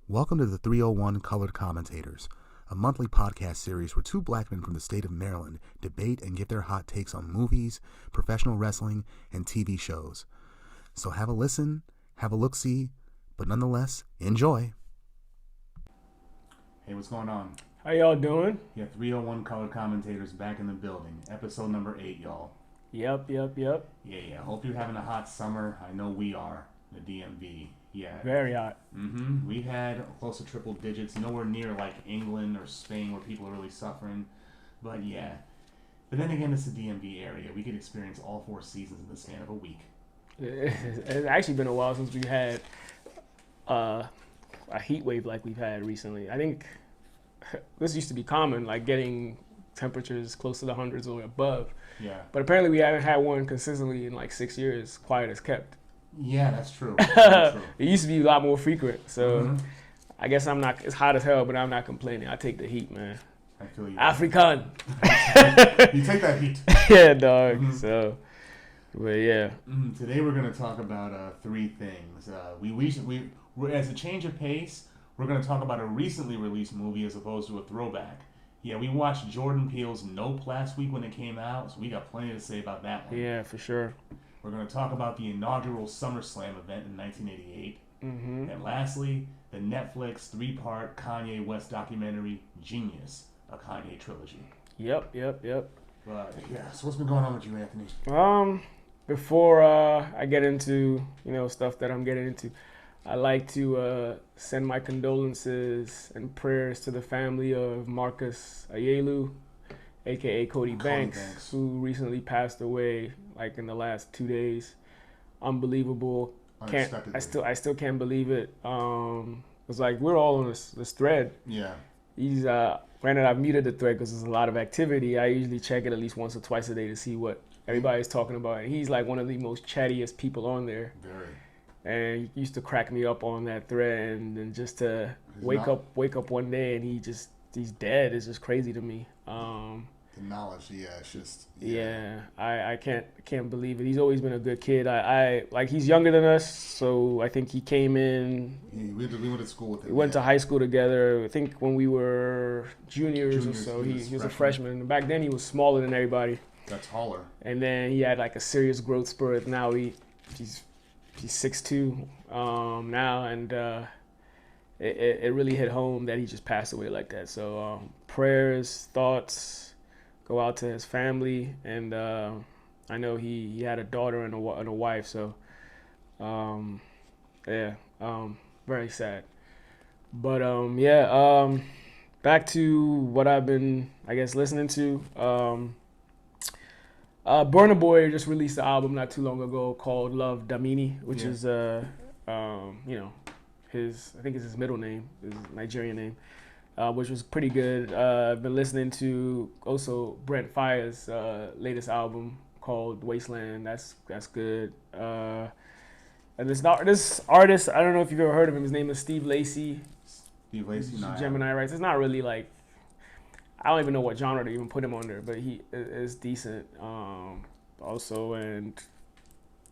Welcome to the 301 Colored Commentators, a monthly podcast series where two black men from the state of Maryland debate and give their hot takes on movies, professional wrestling, and TV shows. So have a listen, have a look-see, but nonetheless, enjoy. Hey, what's going on? How y'all doing? Yeah, 301 Colored Commentators back in the building. Episode number 8, y'all. Yep. Yeah. Hope you're having a hot summer. I know we are, the DMV. Yeah. Very hot. We had close to triple digits, nowhere near like England or Spain where people are really suffering. But yeah. But then again, it's the DMV area. We could experience all 4 seasons in the span of a week. It's actually been a while since we've had a heat wave like we've had recently. I think this used to be common, like getting temperatures close to the hundreds or above. Yeah. But apparently we haven't had one consistently in like 6 years, quiet as kept. Yeah, that's true. That's true. It used to be a lot more frequent. So I guess I'm not, it's hot as hell, but I'm not complaining. I take the heat, man. I feel you. African. You take that heat. Yeah, dog. So, but yeah. Today we're going to talk about 3 things. We as a change of pace, we're going to talk about a recently released movie as opposed to a throwback. Yeah, we watched Jordan Peele's Nope last week when it came out, so we got plenty to say about that one. Yeah, for sure. We're going to talk about the inaugural SummerSlam event in 1988. And lastly, the Netflix 3-part Kanye West documentary, Genius, a Kanye Trilogy. Yep. But yeah, so what's been going on with you, Anthony? Before I get into, stuff that I'm getting into, I like to send my condolences and prayers to the family of Marcus Ayelu, aka Cody Banks, who recently passed away like in the last 2 days. Unbelievable. I still can't believe it. It's like we're all on this thread. Yeah. He's granted I've muted the thread because there's a lot of activity. I usually check it at least once or twice a day to see what everybody's talking about. And he's like one of the most chattiest people on there. Very. And he used to crack me up on that thread, and then just to wake up one day and he's dead is just crazy to me. The knowledge, it's just I can't believe it. He's always been a good kid. I like he's younger than us, so I think he came in. We went to school with him. We went to high school together. I think when we were juniors or so, he was a freshman. Back then he was smaller than everybody. Got taller. And then he had like a serious growth spurt. Now he's 6'2" now, and it really hit home that he just passed away like that. So prayers, thoughts go out to his family, and I know he had a daughter and a wife. So very sad. But back to what I've been, I guess, listening to. Burna Boy just released an album not too long ago called Love Damini, which is I think it's his middle name, his Nigerian name, which was pretty good. I've been listening to also Brent Faiyaz's latest album called Wasteland. That's good. And this artist, I don't know if you've ever heard of him. His name is Steve Lacy. Steve Lacy, Gemini Rights. It's not really like, I don't even know what genre to even put him under, but he is decent. Also, and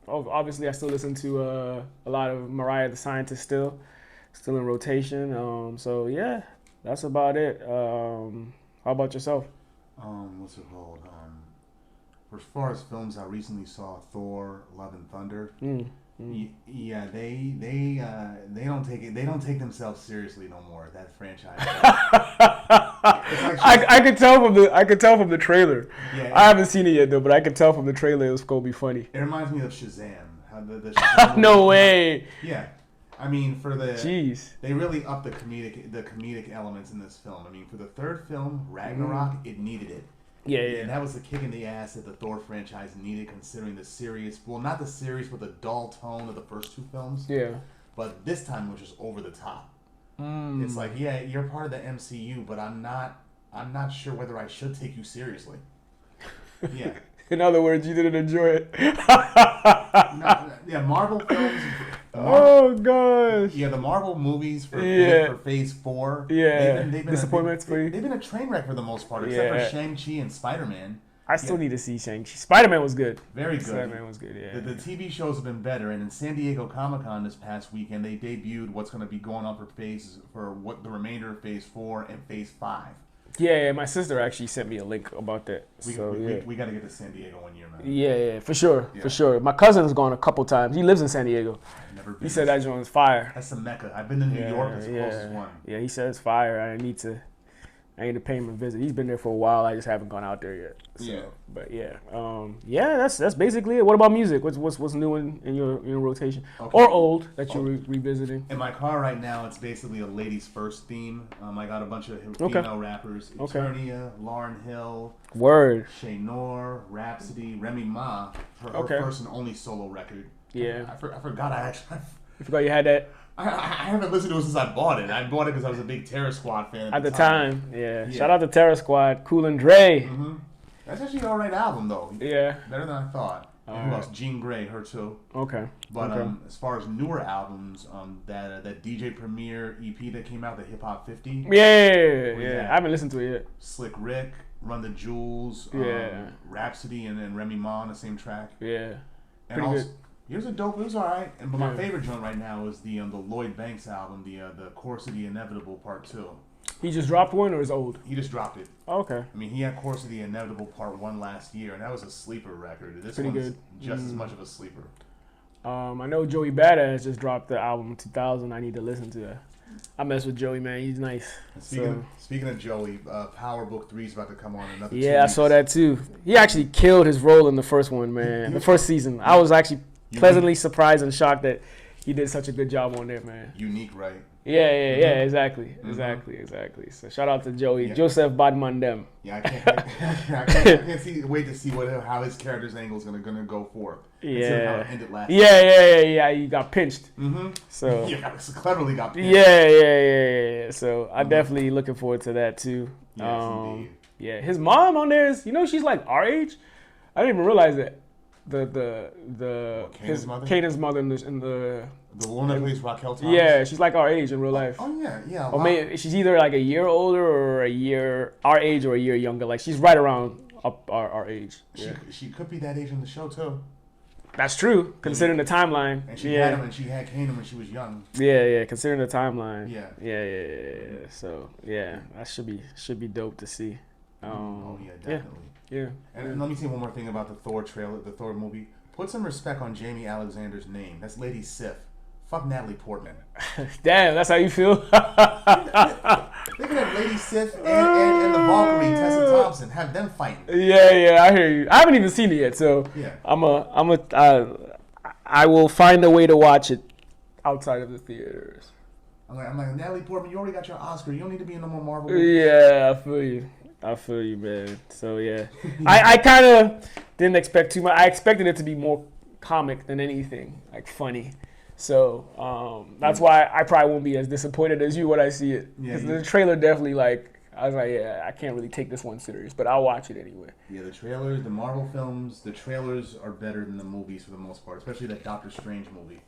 obviously I still listen to a lot of Mariah the Scientist still in rotation. So yeah, that's about it. How about yourself? What's it called? As far as films, I recently saw Thor: Love and Thunder. Yeah, they don't take themselves seriously no more. That franchise. I could tell from the trailer. Yeah, I haven't seen it yet though, but I could tell from the trailer it was gonna be funny. It reminds me of Shazam. How the Shazam no way. Yeah, I mean they really upped the comedic elements in this film. I mean, for the 3rd film, Ragnarok, it needed it. Yeah. And that was the kick in the ass that the Thor franchise needed, considering the serious, well, not the serious, but the dull tone of the first 2 films. Yeah. But this time it was just over the top. It's like, yeah, you're part of the MCU, but I'm not sure whether I should take you seriously. Yeah. In other words, you didn't enjoy it. Marvel films. Oh gosh. Yeah, the Marvel movies for Phase 4. Yeah. They've been disappointments for you. They've been a train wreck for the most part, except for Shang-Chi and Spider-Man. I still need to see Shang-Chi. Spider-Man was good. Very good. Spider-Man was good, yeah. The TV shows have been better, and in San Diego Comic-Con this past weekend, they debuted what's going to be going on for what the remainder of Phase 4 and Phase 5. Yeah, my sister actually sent me a link about that. We got to get to San Diego one year, man. Yeah, for sure. My cousin's gone a couple times. He lives in San Diego. I've never been. He said that joint's fire. That's the Mecca. I've been to New York. It's the closest one. Yeah, he said it's fire. I need to pay him a visit. He's been there for a while. I just haven't gone out there yet. So, but that's basically it. What about music? What's new in your rotation or old that you're revisiting? In my car right now, it's basically a ladies first theme. I got a bunch of female rappers: Eternia, Lauryn Hill, Word, Shay Noor, Rhapsody, Remy Ma. Her first and only solo record. Yeah, I forgot. You forgot you had that. I haven't listened to it since I bought it. I bought it because I was a big Terror Squad fan at the time. Yeah. Shout out to Terror Squad, Cool and Dre. Mm-hmm. That's actually an alright album though. Yeah, better than I thought. And who else? Jean Grey, her too. Okay. But as far as newer albums, that DJ Premier EP that came out, the Hip Hop 50. Yeah. I haven't listened to it yet. Slick Rick, Run the Jewels, Rhapsody, and then Remy Ma on the same track. Yeah. And pretty good. It was alright. But my favorite joint right now is the Lloyd Banks album, the Course of the Inevitable Part 2. He just dropped one or is old? He just dropped it. Oh, okay. I mean, he had Course of the Inevitable Part 1 last year, and that was a sleeper record. This pretty one's good. Just as much of a sleeper. I know Joey Badass just dropped the album in 2000. I need to listen to that. I mess with Joey, man. He's nice. Speaking of Joey, Power Book 3 is about to come on in another 2 weeks. I saw that too. He actually killed his role in the first one, man. The first season. I was actually pleasantly surprised and shocked that he did such a good job on there, man. Unique, right? Yeah, exactly. So shout out to Joey, Joseph Badmandem. Yeah, I can't wait to see how his character's angle is gonna go forth. Yeah, how it ended last. Yeah. He got pinched. So cleverly got pinched. Yeah. So I'm definitely looking forward to that too. Yes, indeed. Yeah, his mom on there is, she's like our age. I didn't even realize that. Kanan's mother in the one that plays Raquel Thomas? Yeah, she's like our age in real life. Oh yeah. Or maybe she's either like a year older or our age or a year younger. Like she's right around our age. She could be that age in the show too. That's true, considering the timeline. And she had him, and she had Kanan when she was young. Yeah, considering the timeline. Yeah. So that should be dope to see. Definitely. Yeah. And let me say one more thing about the Thor trailer, the Thor movie. Put some respect on Jamie Alexander's name. That's Lady Sif. Fuck Natalie Portman. Damn, that's how you feel? Look at that Lady Sif and the Valkyrie, Tessa Thompson. Have them fighting. Yeah, I hear you. I haven't even seen it yet, so I will find a way to watch it outside of the theaters. I'm like, Natalie Portman, you already got your Oscar. You don't need to be in no more Marvel movies. Yeah, I feel you, man. So yeah, I kind of didn't expect too much. I expected it to be more comic than anything, like funny. So that's why I probably won't be as disappointed as you when I see it. Because the trailer definitely I was like, I can't really take this one serious, but I'll watch it anyway. Yeah, the trailers, the Marvel films, the trailers are better than the movies for the most part, especially that Doctor Strange movie.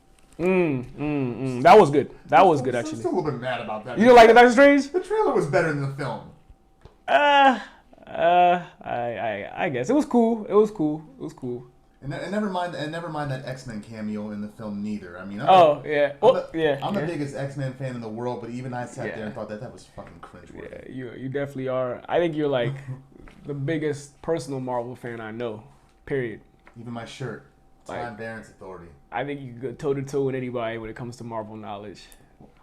That was good. That was good, actually. I'm still a little bit mad about that. You don't like the Doctor Strange? The trailer was better than the film. I guess it was cool. And never mind that X-Men cameo in the film neither. I mean, I'm the biggest X-Men fan in the world, but even I sat there and thought that was fucking cringeworthy. Yeah, you definitely are. I think you're like the biggest personal Marvel fan I know. Period. Even my shirt, Time Barron's Authority. I think you could go toe to toe with anybody when it comes to Marvel knowledge.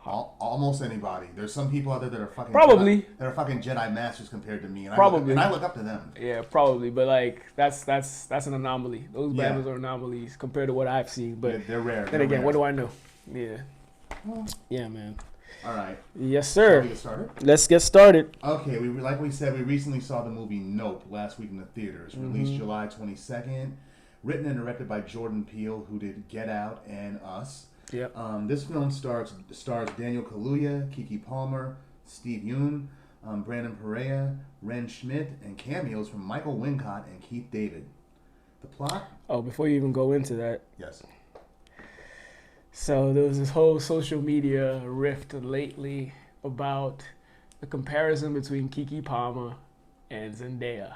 Almost anybody. There's some people out there that are fucking Jedi masters compared to me, and I look up to them. Yeah, probably, but that's an anomaly. Those battles are anomalies compared to what I've seen. But they're rare. Then again, what do I know? Yeah, yeah, man. All right. Yes, sir. Get started? Let's get started. Okay, like we said, we recently saw the movie Nope last week in the theaters. Released July 22nd. Written and directed by Jordan Peele, who did Get Out and Us. Yep. This film stars Daniel Kaluuya, Keke Palmer, Steve Yeun, Brandon Perea, Ren Schmidt, and cameos from Michael Wincott and Keith David. The plot? Oh, before you even go into that. Yes. So there was this whole social media rift lately about the comparison between Keke Palmer and Zendaya.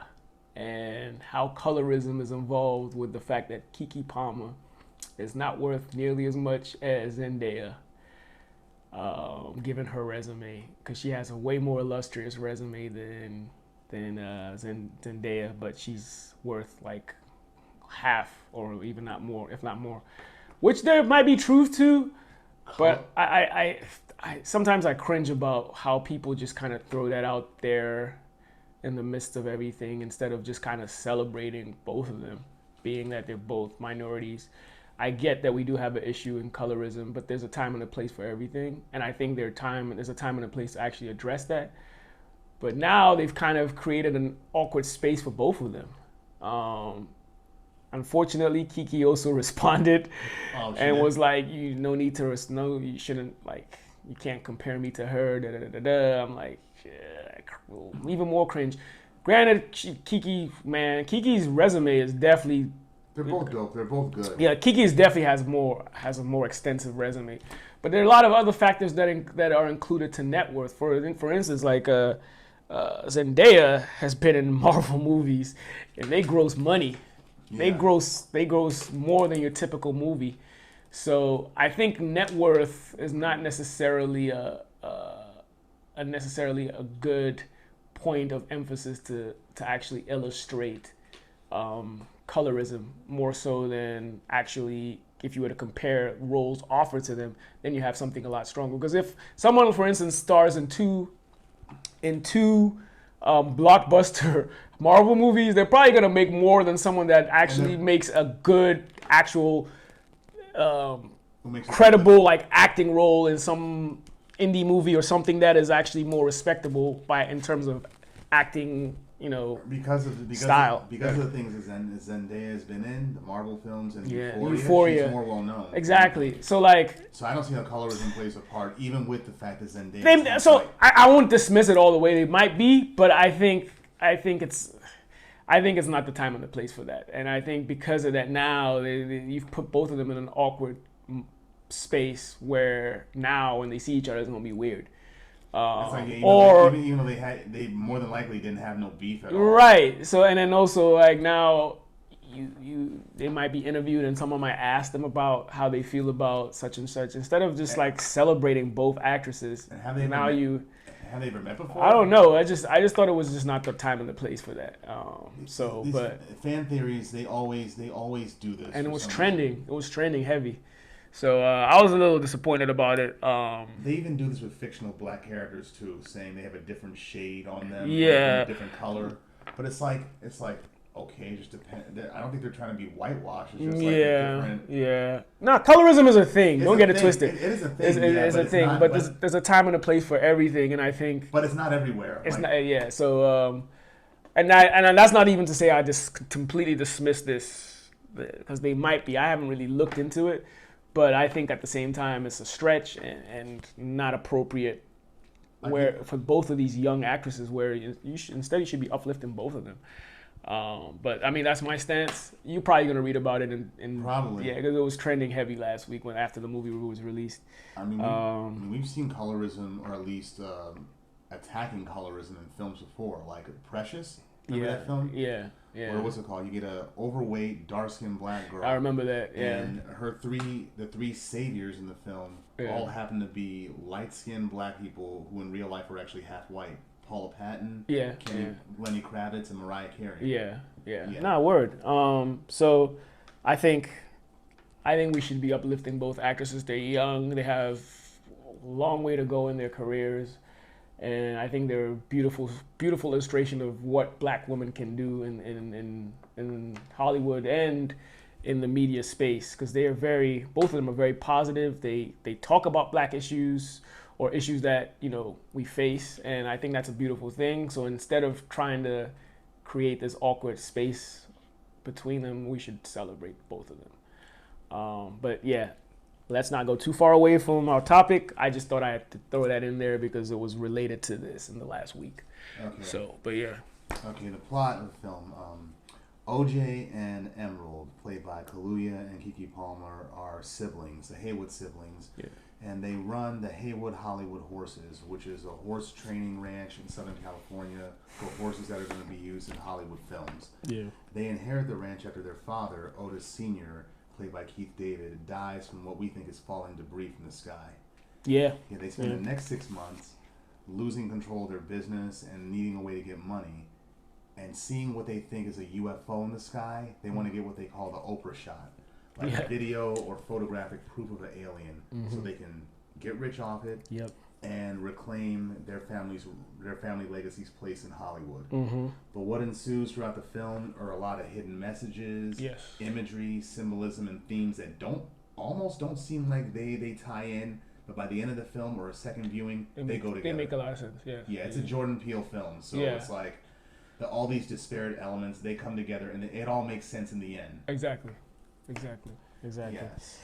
and how colorism is involved with the fact that Keke Palmer is not worth nearly as much as Zendaya, given her resume, because she has a way more illustrious resume than Zendaya, but she's worth like half or even not more, if not more, which there might be truth to, but I sometimes I cringe about how people just kind of throw that out there in the midst of everything instead of just kind of celebrating both of them, being that they're both minorities. I get that we do have an issue in colorism, but there's a time and a place for everything, and I think there's a time and a place to actually address that. But now they've kind of created an awkward space for both of them. Unfortunately, Keke also responded and was like, you shouldn't, like, you can't compare me to her, da da da da. I'm like, even more cringe. Granted, Keke's resume is definitely... They're both dope. They're both good. Yeah, Keke's definitely has a more extensive resume. But there are a lot of other factors that are included to net worth. For instance, like Zendaya has been in Marvel movies, and they gross money. Yeah. They gross more than your typical movie. So I think net worth is not necessarily a good point of emphasis to actually illustrate colorism, more so than actually, if you were to compare roles offered to them, then you have something a lot stronger. Because if someone, for instance, stars in two blockbuster Marvel movies, they're probably gonna make more than someone that actually makes a good actual credible like acting role in some indie movie or something that is actually more respectable in terms of acting, because of the style. Because of the things that Zendaya has been in, the Marvel films and Euphoria. She's more well known. Exactly. So I don't see how colorism plays a part, even with the fact that Zendaya. I won't dismiss it all the way. They might be, but I think it's not the time and the place for that. And I think because of that, now you've put both of them in an awkward space where now when they see each other, it's gonna be weird. Even though they more than likely didn't have no beef at all. Right. So and then also like now they might be interviewed and someone might ask them about how they feel about such and such instead of just like celebrating both actresses. And have they ever met before? I don't know. I just thought it was just not the time and the place for that. But fan theories they always do this. And it was trending. Reason. It was trending heavy. So I was a little disappointed about it. They even do this with fictional black characters too, saying they have a different shade on them, yeah, a different color. But it's like okay, just depend. I don't think they're trying to be whitewashed. It's just like different. Yeah. No, colorism is a thing. Don't get it twisted. It is a thing. It's a thing, but there's a time and a place for everything, and I think. But it's not everywhere. It's not. Yeah. So and that's not even to say I just completely dismiss this because they might be. I haven't really looked into it. But I think at the same time it's a stretch and not appropriate for both of these young actresses where you should be uplifting both of them. But I mean that's my stance. You're probably gonna read about it in probably because it was trending heavy last week after the movie was released. I mean we've seen colorism or at least attacking colorism in films before, like Precious. Remember that film? Yeah. Or what's it called? You get a overweight, dark-skinned black girl. I remember that. Yeah. And the three saviors in the film all happen to be light-skinned black people who in real life are actually half white. Paula Patton, Lenny Kravitz, and Mariah Carey. Yeah. Nah, word. So I think we should be uplifting both actresses. They're young. They have a long way to go in their careers. And I think they're a beautiful, beautiful illustration of what black women can do in Hollywood and in the media space, because both of them are very positive. They talk about black issues or issues that we face, and I think that's a beautiful thing. So instead of trying to create this awkward space between them, we should celebrate both of them. But yeah. Let's not go too far away from our topic. I just thought I had to throw that in there because it was related to this in the last week. Okay. So, but yeah. Okay, the plot of the film. OJ and Emerald, played by Kaluuya and Keke Palmer, are siblings, the Haywood siblings. Yeah. and they run the Haywood Hollywood Horses, which is a horse training ranch in Southern California for horses that are going to be used in Hollywood films. Yeah. They inherit the ranch after their father, Otis Sr., played by Keith David, dies from what we think is falling debris from the sky. Yeah. Yeah, they spend the next 6 months losing control of their business and needing a way to get money, and seeing what they think is a UFO in the sky. They want to get what they call the Oprah shot, like video or photographic proof of an alien, so they can get rich off it. Yep. And reclaim their family legacy's place in Hollywood. Mm-hmm. But what ensues throughout the film are a lot of hidden messages, imagery, symbolism, and themes that almost don't seem like they tie in. But by the end of the film or a second viewing, they go together. They make a lot of sense. Yeah. Yeah, it's a Jordan Peele film, so it's like all these disparate elements, they come together and it all makes sense in the end. Exactly. Yes.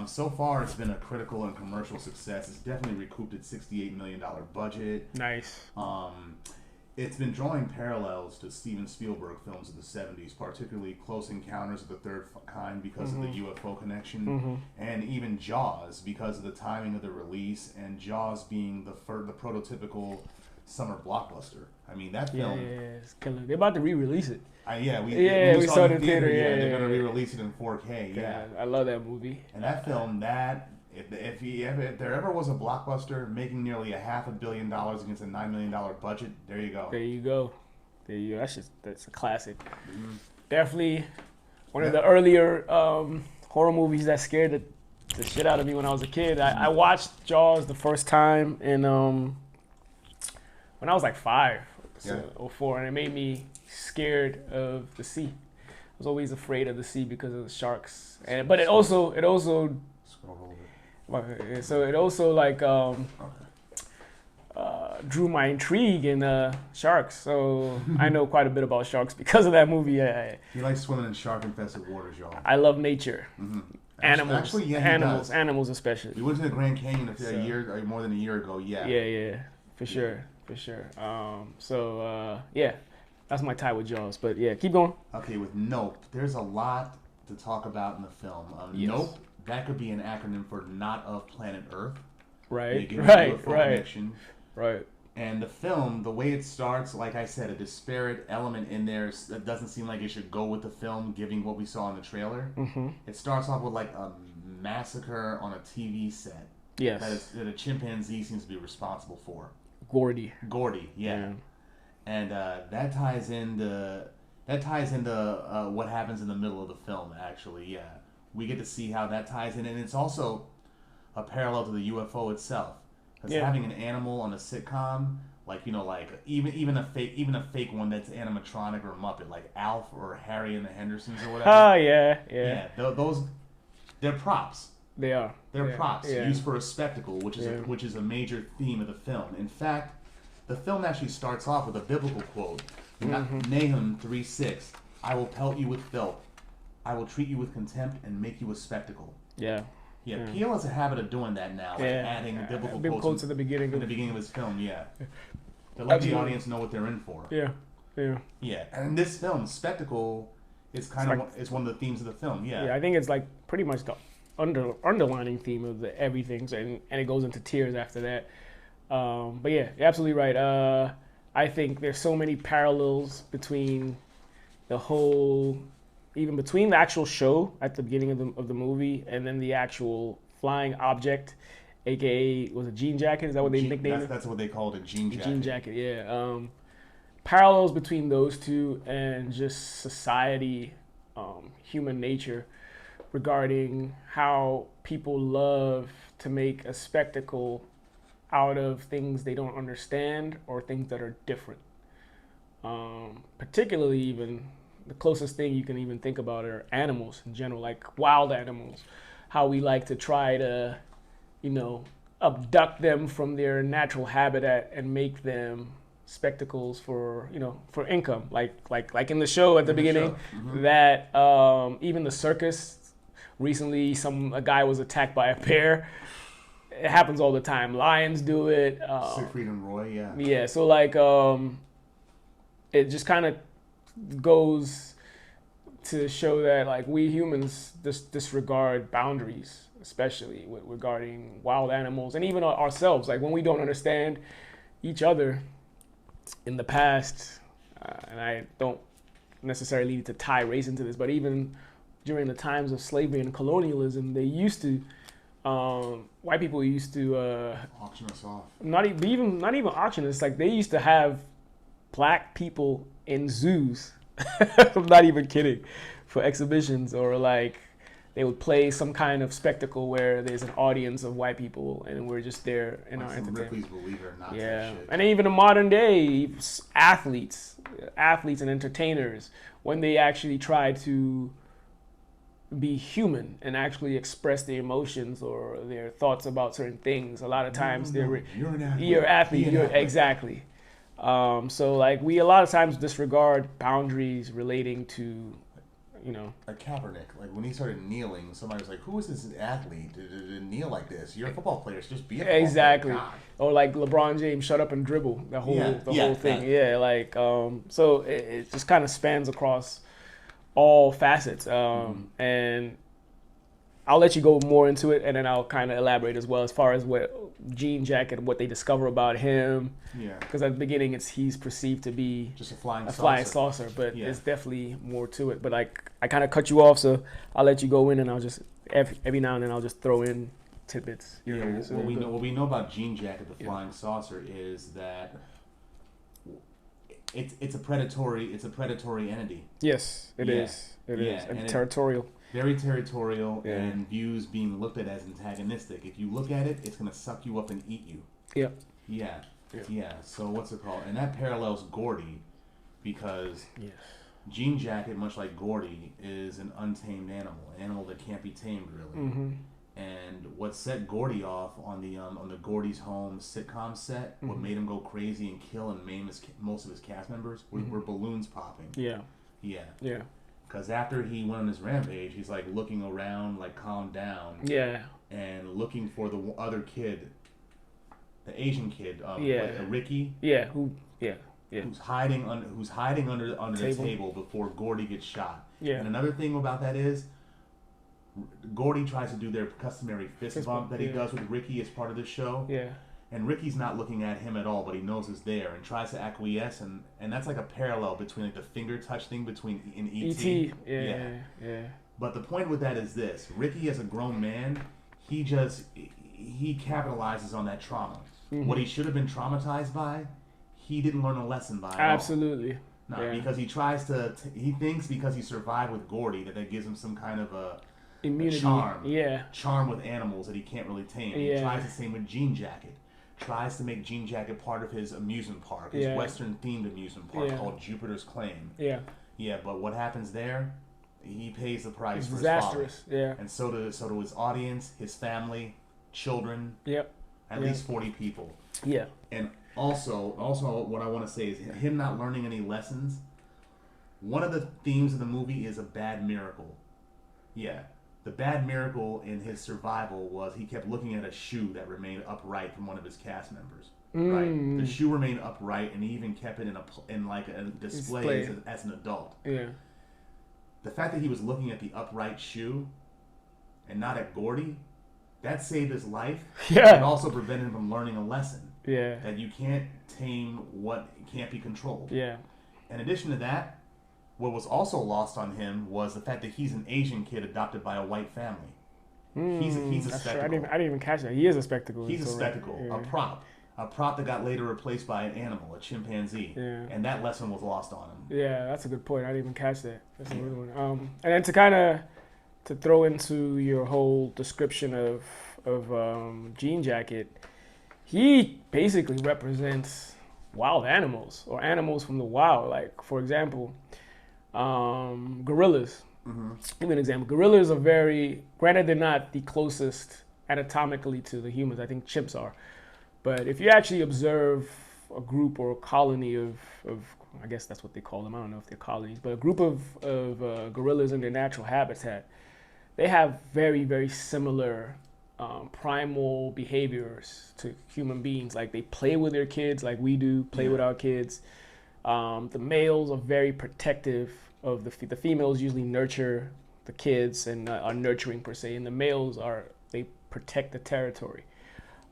So far, it's been a critical and commercial success. It's definitely recouped its $68 million budget. Nice. It's been drawing parallels to Steven Spielberg films of the 70s, particularly Close Encounters of the Third Kind because of the UFO connection, and even Jaws because of the timing of the release, and Jaws being the prototypical summer blockbuster. I mean, that film... Yeah, it's killer. They're about to re-release it. We saw it in theater. They're going to re-release it in 4K. Yeah, I love that movie. And that film, if there ever was a blockbuster making nearly $500 million against a $9 million budget, there you go. That's a classic. Definitely one of the earlier horror movies that scared the shit out of me when I was a kid. I watched Jaws the first time when I was like 5 or 4, and it made me scared of the sea. I was always afraid of the sea because of the sharks, but it also like drew my intrigue in sharks. So I know quite a bit about sharks because of that movie. He likes swimming in shark-infested waters, y'all. I love nature. Animals especially. We went to the Grand Canyon more than a year ago. Yeah, for sure. That's my tie with Jaws. But yeah, keep going. Okay, with Nope, there's a lot to talk about in the film. Nope, that could be an acronym for Not of Planet Earth. Right. And the film, the way it starts, like I said, a disparate element in there that doesn't seem like it should go with the film, given what we saw in the trailer. It starts off with like a massacre on a TV set. Yes. That a chimpanzee seems to be responsible for. Gordy, yeah. And that ties into what happens in the middle of the film. Actually, we get to see how that ties in, and it's also a parallel to the UFO itself. Because having an animal on a sitcom, even a fake one that's animatronic or Muppet, like Alf or Harry and the Hendersons or whatever. Yeah. Those, they're props. They're props used for a spectacle, which is a major theme of the film. In fact, the film actually starts off with a biblical quote. Nahum 3:6, I will pelt you with filth. I will treat you with contempt and make you a spectacle. Peele has a habit of doing that now, adding biblical quotes at the beginning of his film. To let the audience know what they're in for. And in this film, spectacle is is one of the themes of the film. I think it's like pretty much the underlining theme of everything, and it goes into tears after that. But yeah, you're absolutely right. I think there's so many parallels between even between the actual show at the beginning of the movie and then the actual flying object, aka was it jean jacket? Is that what they nicknamed it? That's what they called it, jean jacket. Jean jacket, yeah. Parallels between those two and just society, human nature, regarding how people love to make a spectacle out of things they don't understand or things that are different. Particularly even the closest thing you can even think about are animals in general, like wild animals. How we like to try to, abduct them from their natural habitat and make them spectacles for income. Like in the show at the beginning, that even the circus recently, a guy was attacked by a bear. It happens all the time. Lions do it. Siegfried and Roy, Yeah, so it just kind of goes to show that we humans disregard boundaries especially regarding wild animals and even ourselves. Like when we don't understand each other in the past, and I don't necessarily need to tie race into this, but even during the times of slavery and colonialism, they used to, white people used to auction us off. Not even auction. It's like they used to have black people in zoos. I'm not even kidding, for exhibitions, or like they would play some kind of spectacle where there's an audience of white people and we're just there in like our some entertainment. Ripley's Believe It or Not Yeah, type shit. and even in modern day athletes and entertainers, when they actually try to be human and actually express their emotions or their thoughts about certain things, a lot of times you're an athlete. you're an athlete. Exactly. So like we a lot of times disregard boundaries relating to, like Kaepernick, like when he started kneeling, somebody was like, "Who is this athlete to kneel like this? You're a football player, so just be a football exactly." player." God. Or like LeBron James, shut up and dribble. The whole thing. Yeah, like so it just kind of spans across all facets. And I'll let you go more into it, and then I'll kind of elaborate as well as far as what Jean Jacket, what they discover about him. Yeah. Because at the beginning, he's perceived to be Just a flying saucer, but there's definitely more to it. But like I kind of cut you off, so I'll let you go in, and I'll just every now and then I'll just throw in tidbits. What we know about Jean Jacket, the flying saucer, is that it's a predatory entity. Yes, it is. It is, and territorial. Very territorial, and views being looked at as antagonistic. If you look at it, it's gonna suck you up and eat you. Yep. Yeah. So what's it called? And that parallels Gordy, because Jean Jacket, much like Gordy, is an untamed animal, an animal that can't be tamed really. Mm-hmm. And what set Gordy off on the Gordy's Home sitcom set, what made him go crazy and kill and maim most of his cast members, were balloons popping. Yeah. Because after he went on his rampage, he's like looking around, like calm down. Yeah. And looking for the other kid, the Asian kid, Ricky. Yeah. Who's hiding under the table before Gordy gets shot. Yeah. And another thing about that is, Gordy tries to do their customary fist bump that he does with Ricky as part of the show. Yeah. And Ricky's not looking at him at all, but he knows it's there and tries to acquiesce, and that's like a parallel between like the finger touch thing in E.T. Yeah. But the point with that is this: Ricky, as a grown man, he capitalizes on that trauma. Mm-hmm. What he should have been traumatized by, he didn't learn a lesson by. Absolutely. Because he he thinks because he survived with Gordy that gives him some kind of a immunity, charm with animals that he can't really tame. He tries the same with Jean Jacket. Tries to make Jean Jacket part of his amusement park, his Western-themed amusement park called Jupiter's Claim. Yeah, but what happens there? He pays the price for disastrous. his folly. And so do his audience, his family, children. At least 40 people. Yeah. And also, what I want to say is him not learning any lessons. One of the themes of the movie is a bad miracle. Yeah. The bad miracle in his survival was he kept looking at a shoe that remained upright from one of his cast members. Right, the shoe remained upright, and he even kept it in a display as an adult. Yeah. The fact that he was looking at the upright shoe and not at Gordy, that saved his life. Yeah. And also prevented him from learning a lesson. Yeah. That you can't tame what can't be controlled. Yeah. In addition to that, what was also lost on him was the fact that he's an Asian kid adopted by a white family. He's a spectacle. True. I didn't even catch that. He is a spectacle. He's a spectacle, a prop that got later replaced by an animal, a chimpanzee. Yeah. And that lesson was lost on him. Yeah, that's a good point. I didn't even catch that. That's a good one. And then to kind of throw into your whole description of Jean Jacket, he basically represents wild animals or animals from the wild. Like, for example, gorillas. Give me an example. Gorillas are granted they're not the closest anatomically to the humans. I think chimps are. But if you actually observe a group or a colony of I guess that's what they call them. I don't know if they're colonies, but a group of gorillas in their natural habitat, they have very, very similar primal behaviors to human beings. Like they play with their kids like we do, play with our kids. The males are very protective of the females usually nurture the kids and are nurturing per se, and the males are they protect the territory.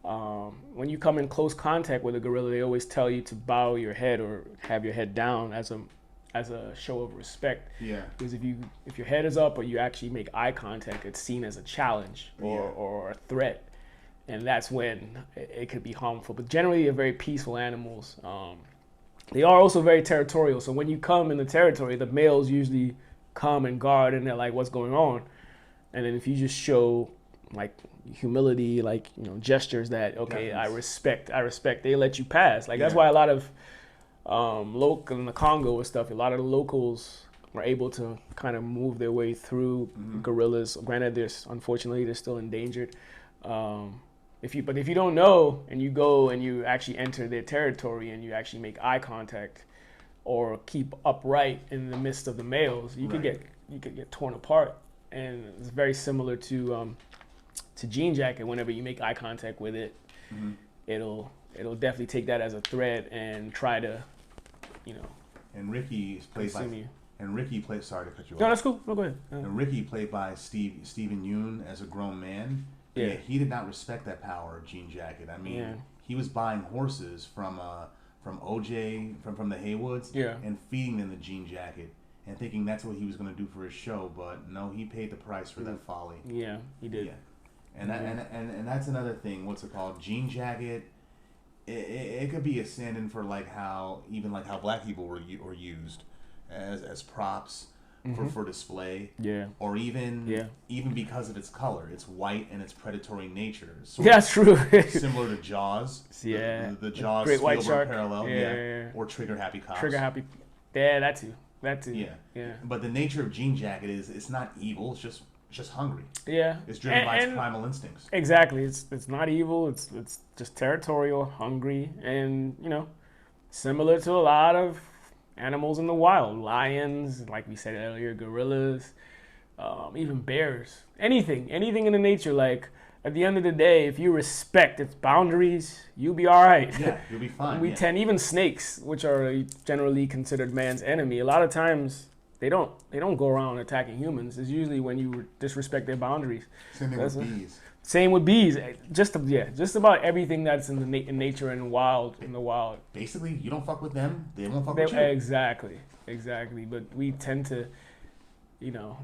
When you come in close contact with a gorilla, they always tell you to bow your head or have your head down as a show of respect. Yeah. Because if your head is up or you actually make eye contact, it's seen as a challenge or a threat, and that's when it could be harmful. But generally, they're very peaceful animals. They are also very territorial. So when you come in the territory, the males usually come and guard, and they're like, "What's going on?" And then if you just show like humility, like, you know, gestures that, okay, Definitely. I respect, they let you pass. Like that's why a lot of local in the Congo and stuff, a lot of the locals were able to kind of move their way through gorillas. Granted, unfortunately they're still endangered. If you don't know and you go and you actually enter their territory and you actually make eye contact or keep upright in the midst of the males, you could get torn apart. And it's very similar to Jean Jacket. Whenever you make eye contact with it, it'll definitely take that as a threat and try to, you know. And Ricky is played by. You. And Ricky plays. Sorry to cut you off. No, that's cool. No, go ahead. And Ricky played by Steven Yeun as a grown man. Yeah, he did not respect that power of Jean Jacket. I mean, he was buying horses from OJ from the Haywoods, and feeding them the Jean Jacket, and thinking that's what he was going to do for his show. But no, he paid the price for that folly. Yeah, he did. Yeah, and that's another thing. What's it called? Jean Jacket. It could be a stand-in for how black people were used as props. For display, or even because of its color, its white and its predatory nature. That's true. Similar to Jaws, the Jaws Great White Shark parallel, or Trigger Happy Cops. That too. Yeah. But the nature of Jean Jacket is it's not evil. It's just hungry. Yeah. It's driven by its primal instincts. Exactly. It's not evil. It's just territorial, hungry, and similar to a lot of animals in the wild. Lions, like we said earlier, gorillas, even bears. Anything in the nature. Like, at the end of the day, if you respect its boundaries, you'll be all right. Yeah, you'll be fine. Even snakes, which are generally considered man's enemy, a lot of times they don't go around attacking humans. It's usually when you disrespect their boundaries. Same thing with bees. Same with bees. Just about everything that's in nature and in the wild. Basically, you don't fuck with them, they won't fuck with you. Exactly. But we tend to,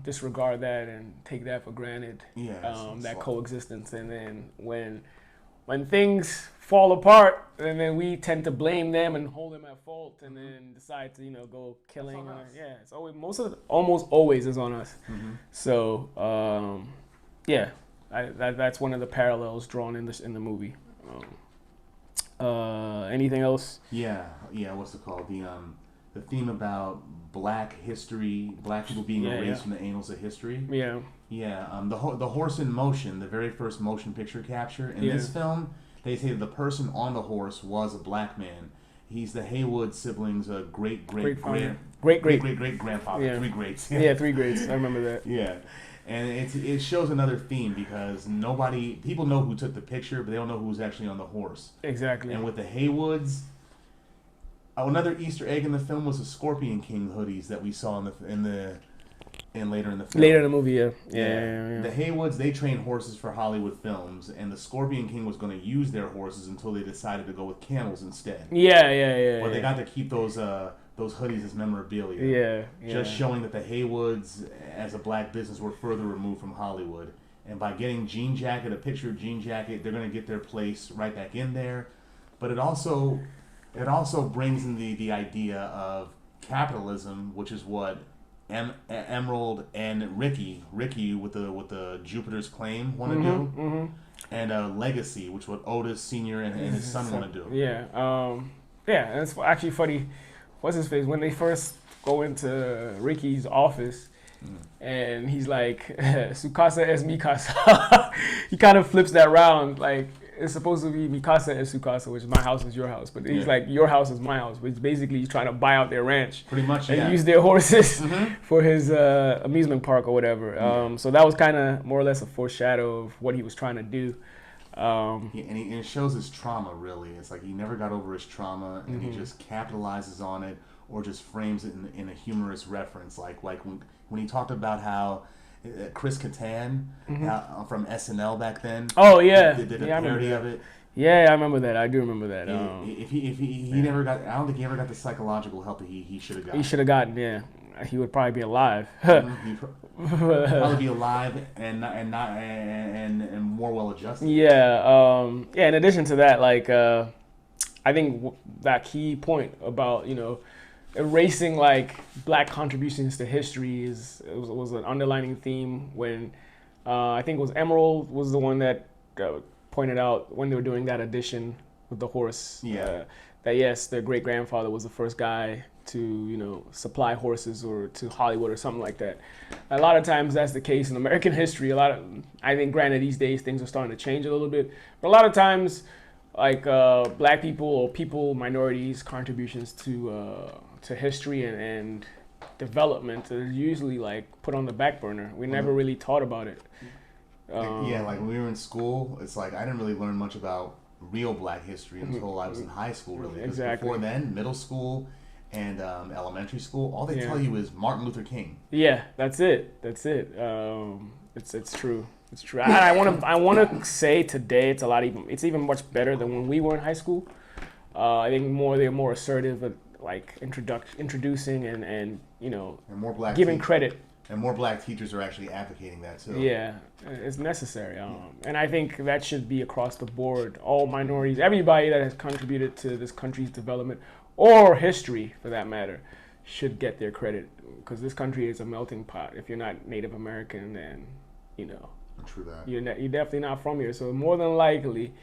disregard that and take that for granted. Yeah. That coexistence, and then when things fall apart, and then we tend to blame them and hold them at fault, and then decide to go killing. It's almost always is on us. So that's one of the parallels drawn in the movie. Anything else? Yeah. What's it called? The theme about black history, black people being erased from the annals of history. Yeah. The horse in motion, the very first motion picture capture in this film. They say that the person on the horse was a black man. He's the Haywood siblings' great grandfather. Yeah. 3 greats. Yeah, 3 greats. I remember that. Yeah. And it shows another theme because people know who took the picture, but they don't know who's actually on the horse. Exactly. And with the Haywoods, another Easter egg in the film was the Scorpion King hoodies that we saw later in the film. Later in the movie, yeah. The Haywoods, they train horses for Hollywood films, and the Scorpion King was going to use their horses until they decided to go with camels instead. Yeah. But they got to keep those hoodies as memorabilia. Yeah. Just showing that the Haywoods, as a black business, were further removed from Hollywood. And by getting Jean Jacket, a picture of Jean Jacket, they're going to get their place right back in there. But it also brings in the idea of capitalism, which is what Emerald and Ricky with the Jupiter's Claim want to do, and legacy, which what Otis Sr. and his son want to do. Yeah. And it's actually funny. What's his face? When they first go into Ricky's office, and he's like, "Su casa es mi casa." He kind of flips that round, like it's supposed to be mi casa es su casa, which is my house is your house, but he's like, your house is my house, which basically he's trying to buy out their ranch, pretty much, and use their horses for his amusement park or whatever. So that was kind of more or less a foreshadow of what he was trying to do. And it shows his trauma, really. It's like he never got over his trauma, and he just capitalizes on it, or just frames it in a humorous reference. Like when he talked about how Chris Kattan from SNL back then. Oh yeah, Did a parody of it. Yeah, I remember that. I do remember that. If he never got, I don't think he ever got the psychological help that he should have gotten. He should have gotten. Yeah, he would probably be alive. He'd probably be alive and more well adjusted. Yeah. In addition to that, like I think that key point about erasing like black contributions to history was an underlining theme when I think it was Emerald was the one that pointed out when they were doing that edition with the horse. That yes, their great grandfather was the first guy to supply horses or to Hollywood or something like that. A lot of times that's the case in American history. I think granted these days things are starting to change a little bit, but a lot of times like black people or minorities contributions to history and development is usually like put on the back burner. We never really taught about it. Like when we were in school, it's like I didn't really learn much about real black history until I was in high school, really. Exactly. Before then, middle school and elementary school, all they tell you is Martin Luther King. Yeah, that's it. It's true. It's true. I want to say today it's even much better than when we were in high school. I think they're more assertive at like introducing and more black giving credit. And more black teachers are actually advocating that too. Yeah, it's necessary. And I think that should be across the board. All minorities, everybody that has contributed to this country's development or history for that matter, should get their credit because this country is a melting pot. If you're not Native American, then True that. You're definitely not from here. So more than likely,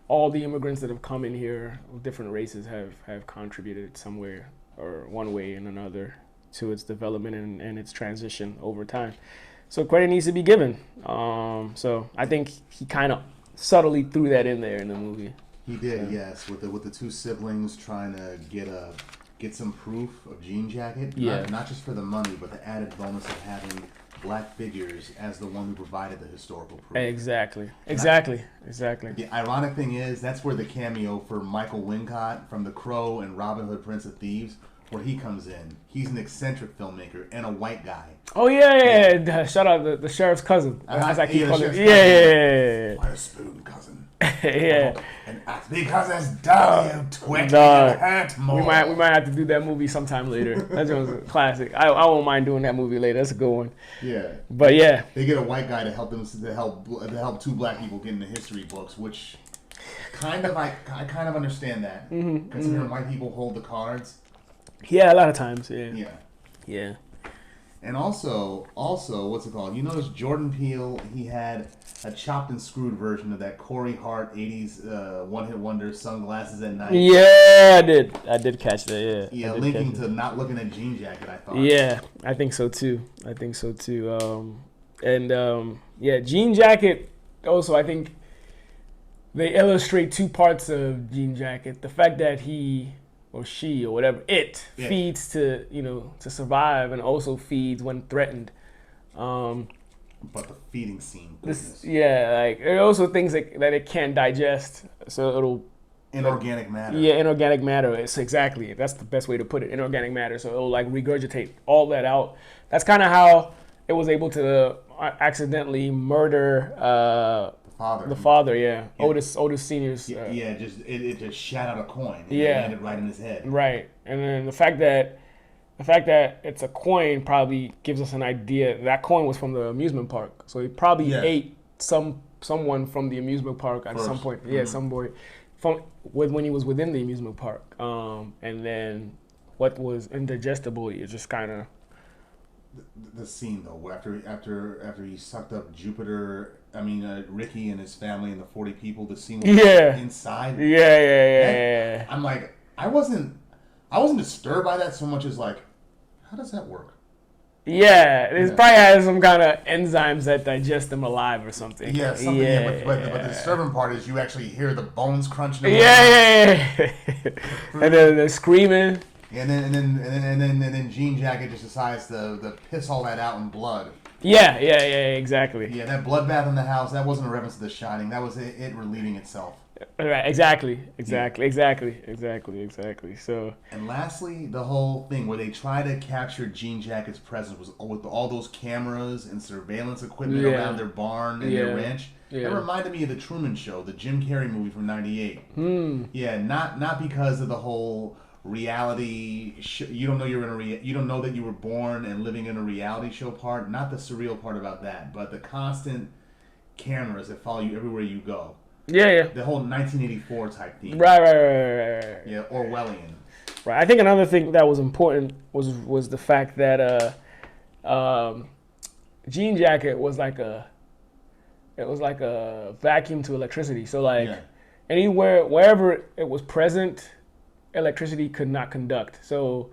all the immigrants that have come in here, different races, have contributed somewhere or one way and another to its development and its transition over time. So credit needs to be given. So I think he kind of subtly threw that in there in the movie. He did, yes, with the two siblings trying to get some proof of Jean Jacket. Yeah. Not just for the money, but the added bonus of having black figures as the one who provided the historical proof. Exactly. The ironic thing is that's where the cameo for Michael Wincott from The Crow and Robin Hood, Prince of Thieves, where he comes in. He's an eccentric filmmaker and a white guy. Oh yeah. Shout out the sheriff's cousin. As I keep calling it. Yeah. What a spoon, cousin. Yeah. And because that's dumb, you twit. We might have to do that movie sometime later. That was a classic. I won't mind doing that movie later. That's a good one. Yeah. But yeah. They get a white guy to help two black people get into history books, which I kind of understand that. Considering white people hold the cards. Yeah, a lot of times. Yeah. And also, what's it called? You notice Jordan Peele, he had a chopped and screwed version of that Corey Hart 80s one-hit wonder, Sunglasses at Night. Yeah, I did catch that, yeah. Yeah, linking to not looking at Jean Jacket, I thought. Yeah, I think so too. Jean Jacket, also, I think they illustrate two parts of Jean Jacket. The fact that he or she or whatever feeds to survive and also feeds when threatened. But the feeding scene, like there are also things that it can't digest, so it'll inorganic matter. Yeah, inorganic matter. That's the best way to put it. Inorganic matter. So it'll like regurgitate all that out. That's kind of how it was able to accidentally murder the father, yeah. Otis Senior's. It just shat out a coin. And it landed right in his head. Right, and then the fact that it's a coin probably gives us an idea. That coin was from the amusement park, so he probably ate someone from the amusement park at some point. Yeah, some boy when he was within the amusement park. And then what was indigestible is just kind of the scene though, after he sucked up Ricky and his family and the 40 people. The scene was inside. Yeah. I'm like, I wasn't disturbed by that so much as like, how does that work? Yeah, it probably has some kind of enzymes that digest them alive or something. Yeah, something. Yeah, but the disturbing part is you actually hear the bones crunching. Yeah. And then they're screaming. And then Jean Jacket just decides to piss all that out in blood. Yeah, exactly. Yeah, that bloodbath in the house, that wasn't a reference to The Shining. That was it relieving itself. Right, exactly. So, and lastly, the whole thing where they try to capture Jean Jacket's presence was with all those cameras and surveillance equipment around their barn and their ranch. It reminded me of the Truman Show, the Jim Carrey movie from '98. Yeah, not because of the whole reality. You don't know you don't know that you were born and living in a reality show part. Not the surreal part about that, but the constant cameras that follow you everywhere you go. Yeah. The whole 1984 type theme. Right. Yeah, Orwellian. Right. I think another thing that was important was the fact that Jean Jacket was like a vacuum to electricity. So anywhere, wherever it was present, electricity could not conduct. So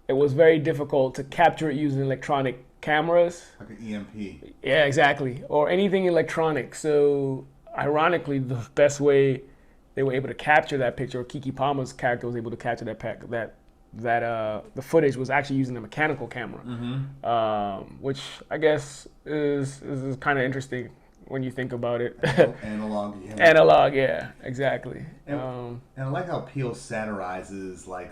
it was very difficult to capture it using electronic cameras. Like an EMP. Yeah, exactly. Or anything electronic. So ironically, the best way they were able to capture that picture, or Keke Palmer's character was able to capture the footage, was actually using a mechanical camera, which I guess is kind of interesting when you think about it. Analog. Yeah. Analog, yeah, exactly. And I like how Peele satirizes like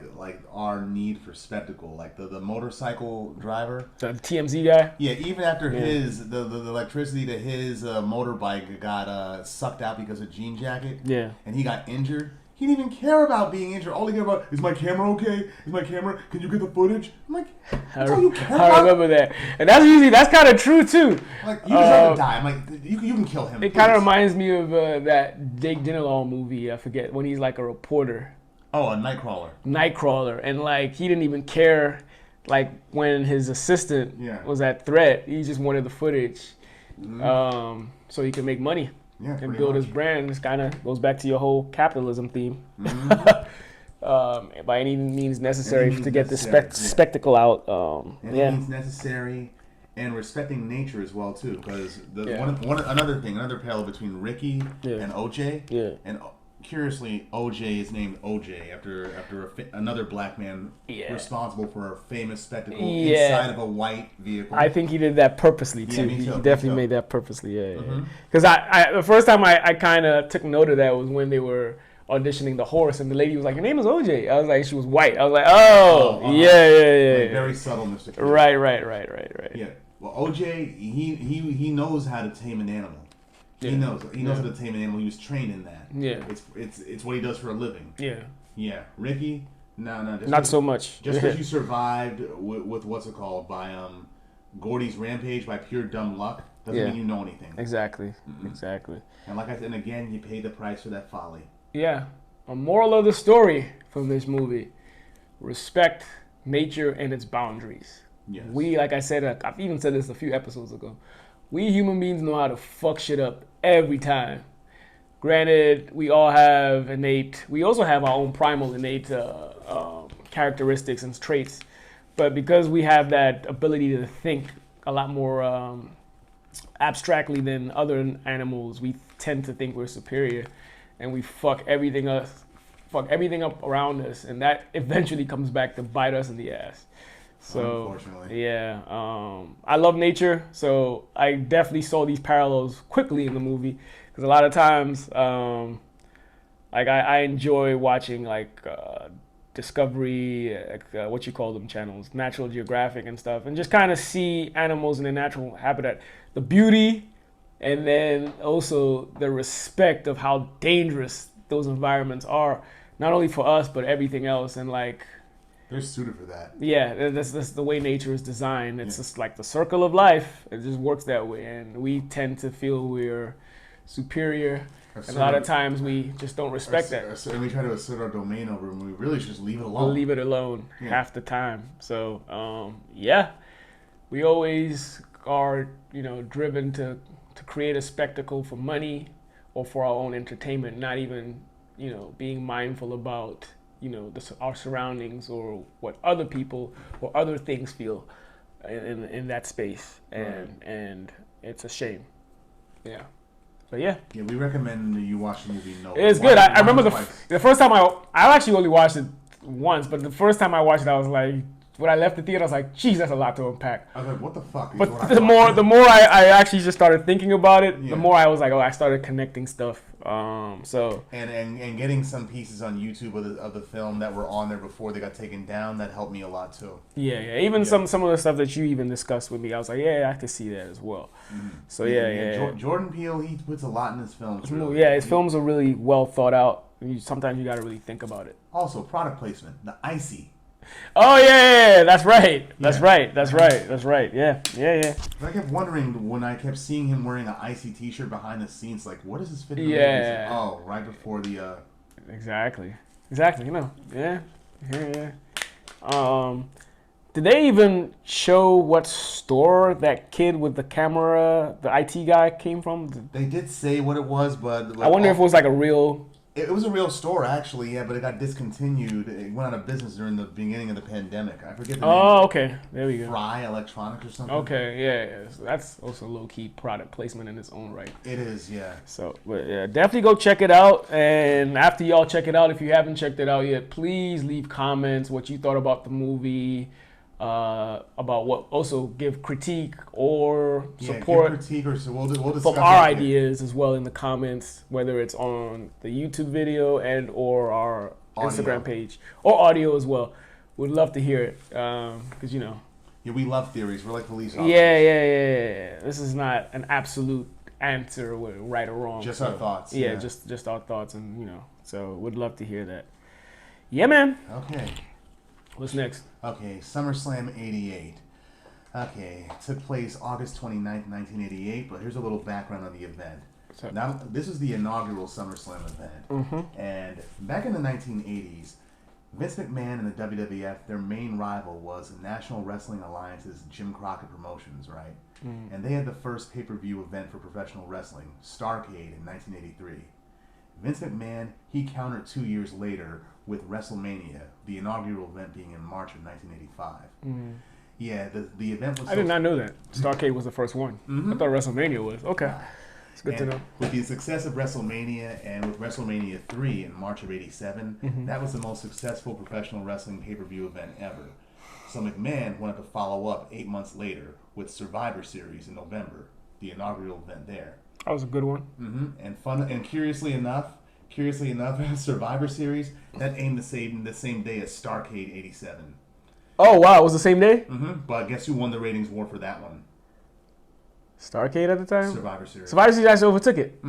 our need for spectacle, like the motorcycle driver, the TMZ guy. Yeah, even after his the electricity to his motorbike got sucked out because of Jean Jacket. Yeah, and he got injured. He didn't even care about being injured. All he cared about, is my camera okay? Is my camera? Can you get the footage? I'm like, that's all you care about? I remember that, and that's kind of true too. Like, you deserve to die. I'm like, you can kill him. It kind of reminds me of that Jake Gyllenhaal movie. I forget, when he's like a reporter. Oh, a Nightcrawler. And like he didn't even care. Like when his assistant was at threat, he just wanted the footage, so he could make money. Yeah, and build his brand. This kind of goes back to your whole capitalism theme. By any means necessary to get the spectacle out. Any means necessary, and respecting nature as well too. Because another parallel between Ricky and OJ. Yeah. And curiously, OJ is named OJ after another black man responsible for a famous spectacle inside of a white vehicle. I think he did that purposely too. He definitely made that purposely. Because I the first time I kind of took note of that was when they were auditioning the horse, and the lady was like, "Your name is OJ." I was like, she was white. I was like, yeah. Like very subtle, Mr. King. Right. Yeah. Well, OJ, he knows how to tame an animal. He knows how to tame an animal. He was trained in that. Yeah. It's what he does for a living. Yeah. Yeah. Ricky, no. Not so much. Just because you survived with what's it called by Gordy's Rampage by pure dumb luck doesn't mean you know anything. Exactly. Exactly. And like I said, and again, you pay the price for that folly. Yeah. A moral of the story from this movie: respect nature and its boundaries. Yes. We, like I said, I've even said this a few episodes ago. We human beings know how to fuck shit up every time. Granted, we all have we also have our own primal innate characteristics and traits. But because we have that ability to think a lot more abstractly than other animals, we tend to think we're superior. And we fuck everything up around us. And that eventually comes back to bite us in the ass. So, unfortunately. Yeah, I love nature, so I definitely saw these parallels quickly in the movie, because a lot of times, I enjoy watching Discovery, what you call them channels, Natural Geographic and stuff, and just kind of see animals in their natural habitat, the beauty, and then also the respect of how dangerous those environments are, not only for us but everything else, and they're suited for that. Yeah, that's the way nature is designed. It's just like the circle of life. It just works that way. And we tend to feel we're superior. And a lot of times we just don't respect that. And we try to assert our domain over them. We really should just leave it alone. We'll leave it alone half the time. So, we always are, driven to create a spectacle for money or for our own entertainment, not even, being mindful about our surroundings or what other people or other things feel in that space, and it's a shame. Yeah, but yeah, we recommend that you watch the movie. It's good. I remember the first time I actually only watched it once, but the first time I watched it, I was like, when I left the theater, I was like, geez, that's a lot to unpack. I was like, what the fuck? But the more I actually just started thinking about it, the more I was like, I started connecting stuff. So and getting some pieces on YouTube of the film that were on there before they got taken down, that helped me a lot too. Yeah. Even some of the stuff that you even discussed with me, I was like, I could see that as well. Mm-hmm. So Jordan Peele, he puts a lot in his films. Really. His films are really well thought out. Sometimes you got to really think about it. Also, product placement, the icy. Oh yeah, that's right. That's right. Yeah. I kept wondering when I kept seeing him wearing an icy T-shirt behind the scenes, like, what is his fit? Yeah. Oh, right before the. Exactly. You know. Yeah. Did they even show what store that kid with the camera, the IT guy, came from? They did say what it was, but I wonder if it was like a real. It was a real store, actually, but it got discontinued. It went out of business during the beginning of the pandemic. I forget the name. Oh, okay. There we go. Fry Electronics or something. Okay, yeah. So that's also low-key product placement in its own right. It is, yeah. So, but yeah, definitely go check it out. And after y'all check it out, if you haven't checked it out yet, please leave comments what you thought about the movie. About what, also give critique or support we'll discuss from our ideas as well in the comments, whether it's on the YouTube video and or our Instagram page or audio as well. We'd love to hear it because we love theories. We're like police officers. Yeah. This is not an absolute answer, right or wrong. Just our thoughts. Yeah, just our thoughts, and so we'd love to hear that. Yeah, man. Okay. What's next? Okay, SummerSlam88. Okay, took place August 29th, 1988, but here's a little background on the event. Now, this is the inaugural SummerSlam event, and back in the 1980s, Vince McMahon and the WWF, their main rival was National Wrestling Alliance's Jim Crockett Promotions, right? And they had the first pay-per-view event for professional wrestling, Starrcade, in 1983. Vince McMahon, he countered 2 years later with WrestleMania, the inaugural event being in March of 1985. Yeah, the event was... I did not know that. Starrcade was the first one. I thought WrestleMania was. Okay. It's good to know. With the success of WrestleMania and with WrestleMania 3 in March of 87, that was the most successful professional wrestling pay-per-view event ever. So McMahon wanted to follow up 8 months later with Survivor Series in November, the inaugural event there. That was a good one. And curiously enough, Survivor Series that aimed the same day as Starrcade '87. Oh wow, it was the same day. But guess who won the ratings war for that one? Starrcade at the time. Survivor Series. Survivor Series actually overtook it.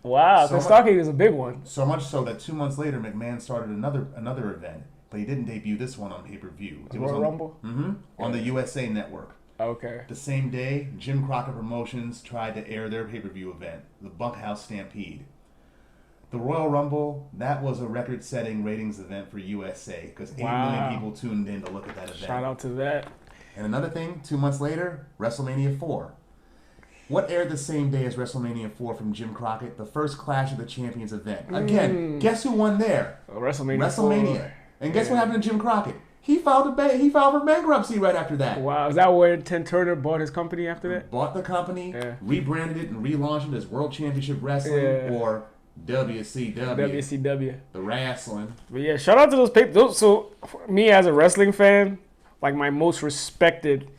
Wow, so Starrcade is a big one. So much so that 2 months later, McMahon started another event, but he didn't debut this one on pay-per-view. It was Royal Rumble. On the USA Network. Okay. The same day, Jim Crockett Promotions tried to air their pay-per-view event, the Bunkhouse Stampede. The Royal Rumble, that was a record-setting ratings event for USA because 8 million people tuned in to look at that event. Shout out to that. And another thing, 2 months later, WrestleMania 4. What aired the same day as WrestleMania 4 from Jim Crockett? The first Clash of the Champions event. Again, guess who won there? WrestleMania 4. And guess what happened to Jim Crockett? He filed for bankruptcy right after that. Wow, is that where Ted Turner bought his company after that? Bought the company, rebranded it, and relaunched it as World Championship Wrestling or WCW. The wrestling. But yeah, shout out to those papers. So, for me as a wrestling fan, like my most respected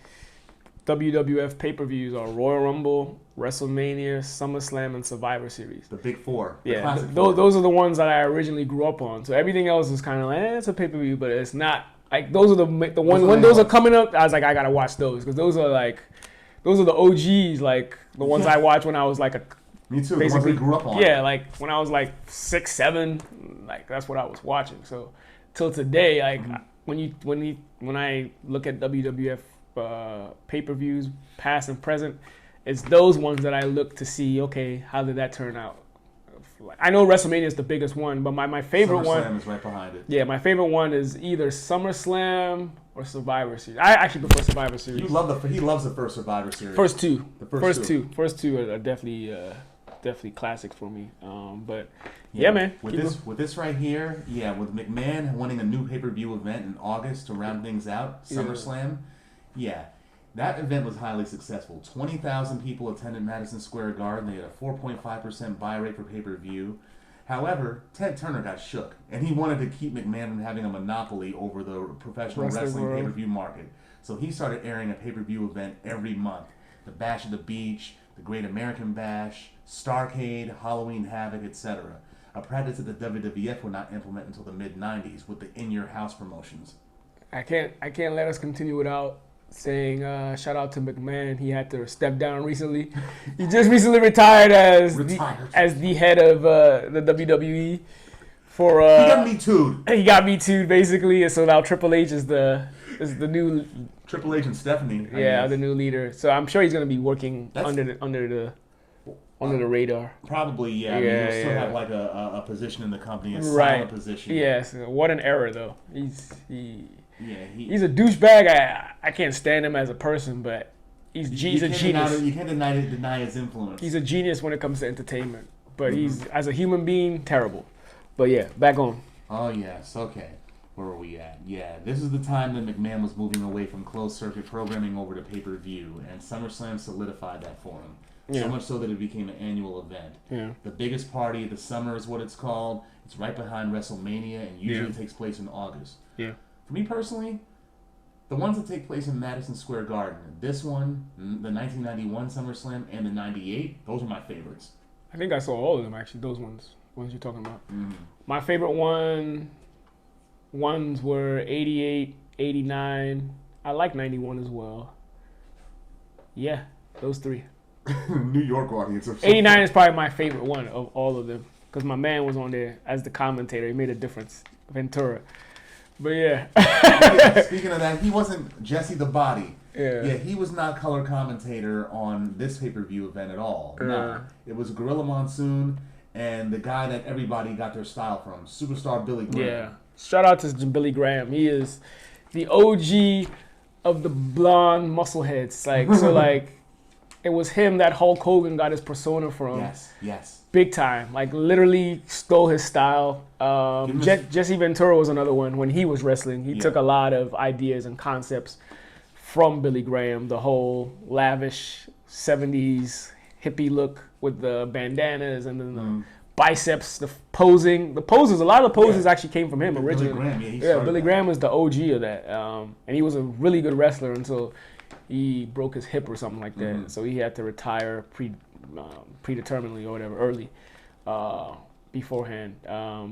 WWF pay-per-views are Royal Rumble, WrestleMania, SummerSlam, and Survivor Series. The big four. Those are the ones that I originally grew up on. So everything else is kind of like, it's a pay-per-view, but it's not. Like those are the ones when those are coming up. I was like, I gotta watch those because those are the OGs, like the ones I watched when I was like Me too. The ones we grew up on. Yeah, like when I was like 6, 7, like that's what I was watching. So till today, like when I look at WWF pay-per-views, past and present, it's those ones that I look to see. Okay, how did that turn out? I know WrestleMania is the biggest one, but my favorite one... SummerSlam is right behind it. Yeah, my favorite one is either SummerSlam or Survivor Series. I actually prefer Survivor Series. He loves the first Survivor Series. First two. First two are definitely classics for me. But yeah, man. With this right here, with McMahon winning a new pay-per-view event in August to round things out, SummerSlam, that event was highly successful. 20,000 people attended Madison Square Garden. They had a 4.5% buy rate for pay-per-view. However, Ted Turner got shook, and he wanted to keep McMahon from having a monopoly over the professional wrestling pay-per-view market. So he started airing a pay-per-view event every month. The Bash at the Beach, the Great American Bash, Starrcade, Halloween Havoc, etc. A practice that the WWF would not implement until the mid-90s with the in-your-house promotions. I can't let us continue without saying shout out to McMahon. He had to step down recently. He just recently retired as the head of the WWE. For he got Me Too'd. He got Me Too'd basically, and so now Triple H is the new Triple H and Stephanie. The new leader. So I'm sure he's gonna be working under the radar. Probably, yeah. I mean, he'll still have like a position in the company, a silent position. Yes. What an error though. He's a douchebag. I can't stand him as a person, but he's a genius. You can't deny his influence. He's a genius when it comes to entertainment, but he's as a human being terrible. But yeah, back on. Oh yes, okay. Where are we at? Yeah, this is the time that McMahon was moving away from closed circuit programming over to pay-per-view, and SummerSlam solidified that for him. Yeah. So much so that it became an annual event. Yeah. The biggest party of the summer is what it's called. It's right behind WrestleMania and usually takes place in August. Yeah. For me personally, the ones that take place in Madison Square Garden, this one, the 1991 SummerSlam, and the 98, those are my favorites. I think I saw all of them actually, those ones you're talking about. Mm. My favorite ones were 88, 89. I like 91 as well. Yeah, those three. New York audience. 89 is probably my favorite one of all of them because my man was on there as the commentator. He made a difference, Ventura. But yeah. Speaking of that, he wasn't Jesse the Body. Yeah. Yeah, he was not color commentator on this pay-per-view event at all. Nah. It was Gorilla Monsoon and the guy that everybody got their style from, Superstar Billy Graham. Yeah. Shout out to Billy Graham. He is the OG of the blonde muscleheads. It was him that Hulk Hogan got his persona from. Yes. Big time. Like, literally stole his style. Jesse Ventura was another one when he was wrestling. He took a lot of ideas and concepts from Billy Graham. The whole lavish 70s hippie look with the bandanas and then the biceps, the posing. The poses, a lot of the poses actually came from him originally. Billy Graham, Billy Graham was the OG of that. And he was a really good wrestler until he broke his hip or something like that. Mm-hmm. So he had to retire predeterminedly or whatever, early, beforehand.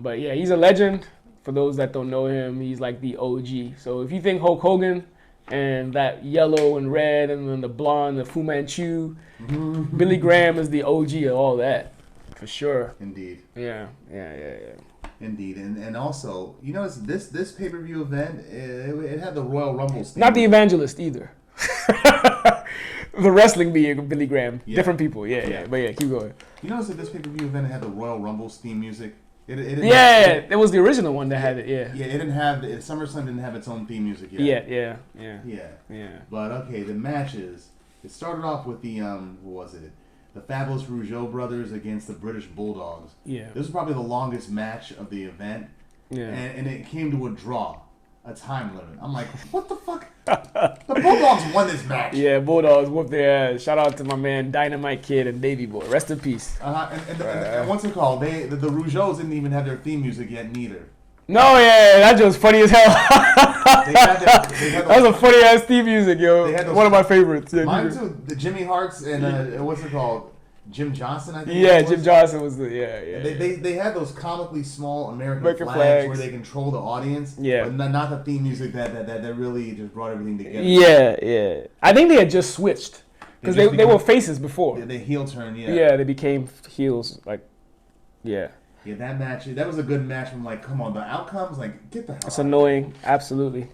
But yeah, he's a legend. For those that don't know him, he's like the OG. So if you think Hulk Hogan and that yellow and red and then the blonde, the Fu Manchu, Billy Graham is the OG of all that, for sure. Indeed. Yeah. Indeed, and also, you know, this pay-per-view event, it had the Royal Rumble theme. Not the Evangelist either. The wrestling being Billy Graham, different people. But yeah, keep going. You notice that this pay-per-view event had the Royal Rumble theme music. It was the original one that had it. Yeah. Yeah, it didn't have SummerSlam didn't have its own theme music yet. Yeah. But okay, the matches. It started off with the what was it? The Fabulous Rougeau brothers against the British Bulldogs. Yeah. This was probably the longest match of the event. Yeah. And it came to a draw, a time limit. I'm like, what the fuck? The Bulldogs won this match. Yeah, Bulldogs whooped their ass. Shout out to my man Dynamite Kid and Davey Boy. Rest in peace. And what's it called? The Rougeaus didn't even have their theme music yet neither. No, that was funny as hell. That was a funny ass theme music, yo. One of my favorites. Yeah, mine too. The Jimmy Hart's and what's it called? Jim Johnson, I think. Yeah, Jim Johnson was the They had those comically small American flags where they control the audience. Yeah, but not the theme music that really just brought everything together. Yeah. I think they had just switched because they were faces before. They heel turn. Yeah, they became heels. Yeah, that match, that was a good match. I'm like, come on, the outcomes, like, get the hell out. It's annoying. Absolutely.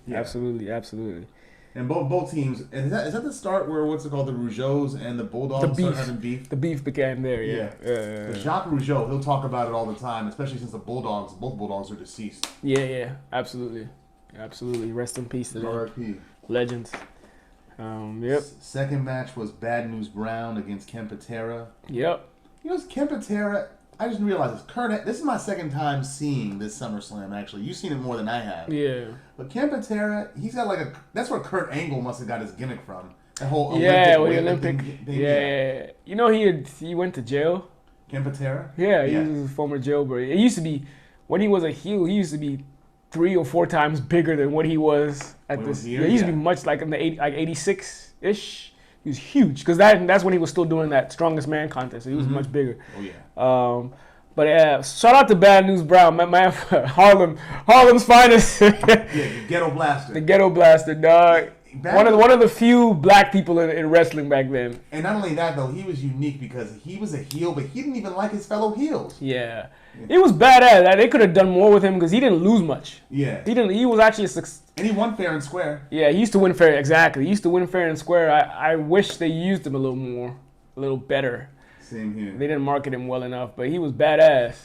And both teams, and is that the start where, what's it called, the Rougeaus and the Bulldogs started having beef? The beef began there, yeah. Jacques Rougeau, he'll talk about it all the time, especially since both Bulldogs are deceased. Yeah, absolutely. Rest in peace to them. R.I.P. Legends. Yep. Second match was Bad News Brown against Ken Patera. Yep. You know, Ken Patera, I just realized this is my second time seeing this SummerSlam, actually. You've seen it more than I have. Yeah. But Ken Patera, he's got that's where Kurt Angle must have got his gimmick from. The whole Olympic. Yeah. You know, he went to jail. Ken Patera? Yeah, he was a former jailbird. It used to be, when he was a heel, he used to be 3 or 4 times bigger than what he was at this. He used to be much like in the 86-ish. He was huge because that's when he was still doing that Strongest Man contest. So he was much bigger. Oh yeah. But yeah, shout out to Bad News Brown, man. Harlem's finest. The Ghetto Blaster. The Ghetto Blaster, dog. One of the few black people in wrestling back then. And not only that, though, he was unique because he was a heel, but he didn't even like his fellow heels. Yeah. It was badass. They could have done more with him because he didn't lose much. Yeah. He was actually a success. And he won fair and square. Yeah, he used to win fair. Exactly. He used to win fair and square. I wish they used him a little more, a little better. Same here. They didn't market him well enough, but he was badass.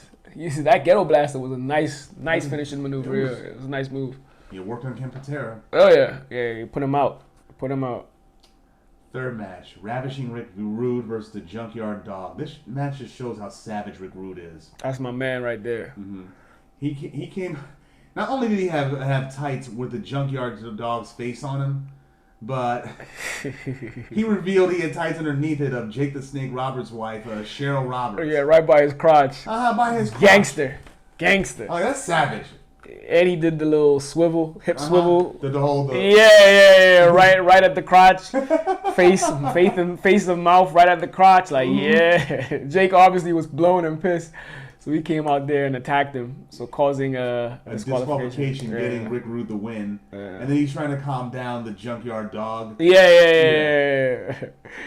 That Ghetto Blaster was a nice finishing maneuver. It was a nice move. He worked on Ken Patera. Oh yeah, he put him out. Third match, Ravishing Rick Rude versus the Junkyard Dog. This match just shows how savage Rick Rude is. That's my man right there. Mm-hmm. He came. Not only did he have tights with the Junkyard Dog's face on him, but he revealed he had tights underneath it of Jake the Snake Roberts' wife, Cheryl Roberts. Oh yeah, right by his crotch. By his crotch. Gangster. Oh, that's savage. And he did the little hip swivel. The whole. Yeah. Right at the crotch. face and mouth right at the crotch. Like, yeah. Jake obviously was blown and pissed. So he came out there and attacked him, so causing a disqualification, getting Rick Rude the win. And then he's trying to calm down the Junkyard Dog. Yeah.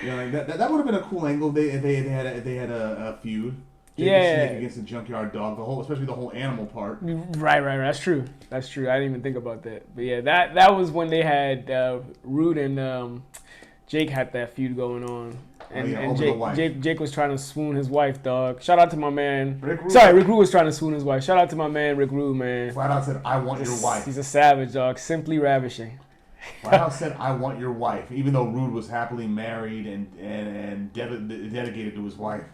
Like that would have been a cool angle if they had a feud. Snake against the Junkyard Dog, especially the whole animal part. Right. That's true. I didn't even think about that. But yeah, that was when they had Rude and Jake had that feud going on. And Jake was trying to swoon his wife, dog. Shout out to my man. Rick Rude was trying to swoon his wife. Shout out to my man, Rick Rude, man. Flat out said, I want your wife. He's a savage, dog. Simply ravishing. Flat out said, I want your wife. Even though Rude was happily married and dedicated to his wife.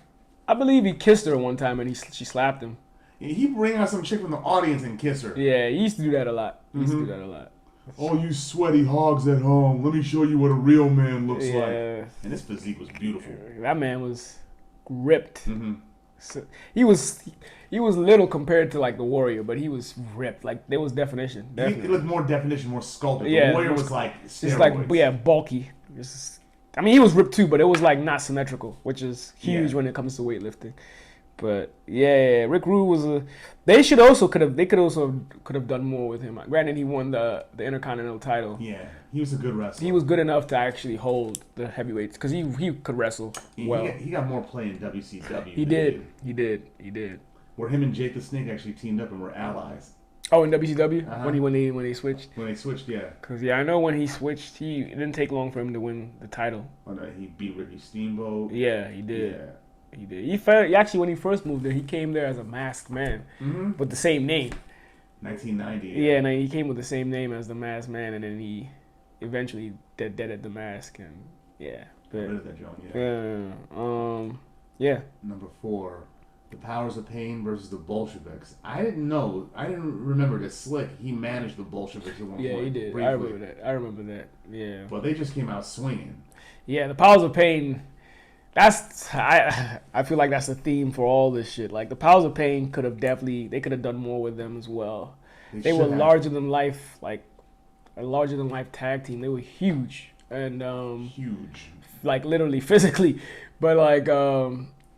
I believe he kissed her one time and she slapped him. He bring out some chick from the audience and kiss her. Yeah, he used to do that a lot. Oh, you sweaty hogs at home. Let me show you what a real man looks like. And his physique was beautiful. That man was ripped. Mm-hmm. So, he was little compared to like the Warrior, but he was ripped. Like there was definition. He looked more definition, more sculpted. The Warrior was like steroids. Just like bulky. I mean, he was ripped too, but it was like not symmetrical, which is huge when it comes to weightlifting. But yeah, Rick Rude they could have done more with him. Granted, he won the Intercontinental title. Yeah, he was a good wrestler. He was good enough to actually hold the heavyweights because he could wrestle well. He got more play in WCW. He did. Where him and Jake the Snake actually teamed up and were allies. Oh, in WCW when they switched. When they switched, yeah. Because I know when he switched, it didn't take long for him to win the title. Oh no, he beat Ricky Steamboat. Yeah, he did. Yeah. He did. He actually, when he first moved there, he came there as a masked man with the same name. 1990. Yeah, and he came with the same name as the masked man, and then he eventually deaded the mask, and yeah. Rid of that joint, yeah. Number 4, the Powers of Pain versus the Bolsheviks. I didn't remember that Slick. He managed the Bolsheviks at one point. Yeah, he did. Briefly. I remember that. Yeah. But they just came out swinging. Yeah, the Powers of Pain. I feel like that's the theme for all this shit. Like the Powers of Pain could have done more with them as well. They were larger than life, like a larger than life tag team. They were huge and huge, like literally physically. But like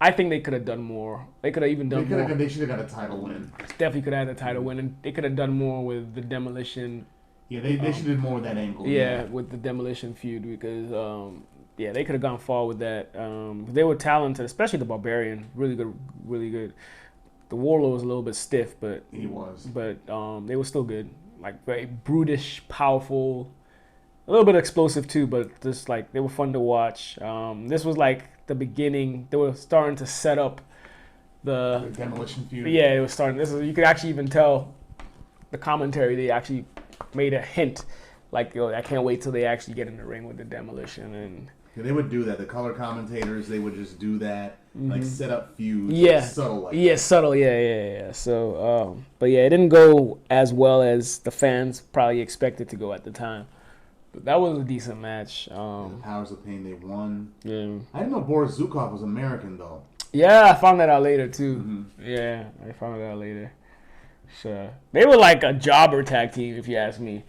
I think they could have done more. They could have even done more. They should have got a title win. Definitely could have had a title win, and they could have done more with the Demolition. Yeah, they should have did more with that angle. Yeah, with the Demolition feud because. They could have gone far with that. They were talented, especially the Barbarian. Really good. The Warlord was a little bit stiff, but he was. But they were still good. Like very brutish, powerful, a little bit explosive too. But just like they were fun to watch. This was like the beginning. They were starting to set up the Demolition feud. Yeah, it was starting. You could actually even tell the commentary. They actually made a hint. Like, I can't wait till they actually get in the ring with the Demolition and. Yeah, they would do that. The color commentators, they would just do that, like set up feuds. Yeah, subtle. Like that. Subtle. Yeah. So, but yeah, it didn't go as well as the fans probably expected to go at the time. But that was a decent match. The Powers of Pain, they won. Yeah. I didn't know Boris Zukov was American though. Yeah, I found that out later too. Mm-hmm. Yeah, I found that out later. Sure. They were like a jobber tag team, if you ask me.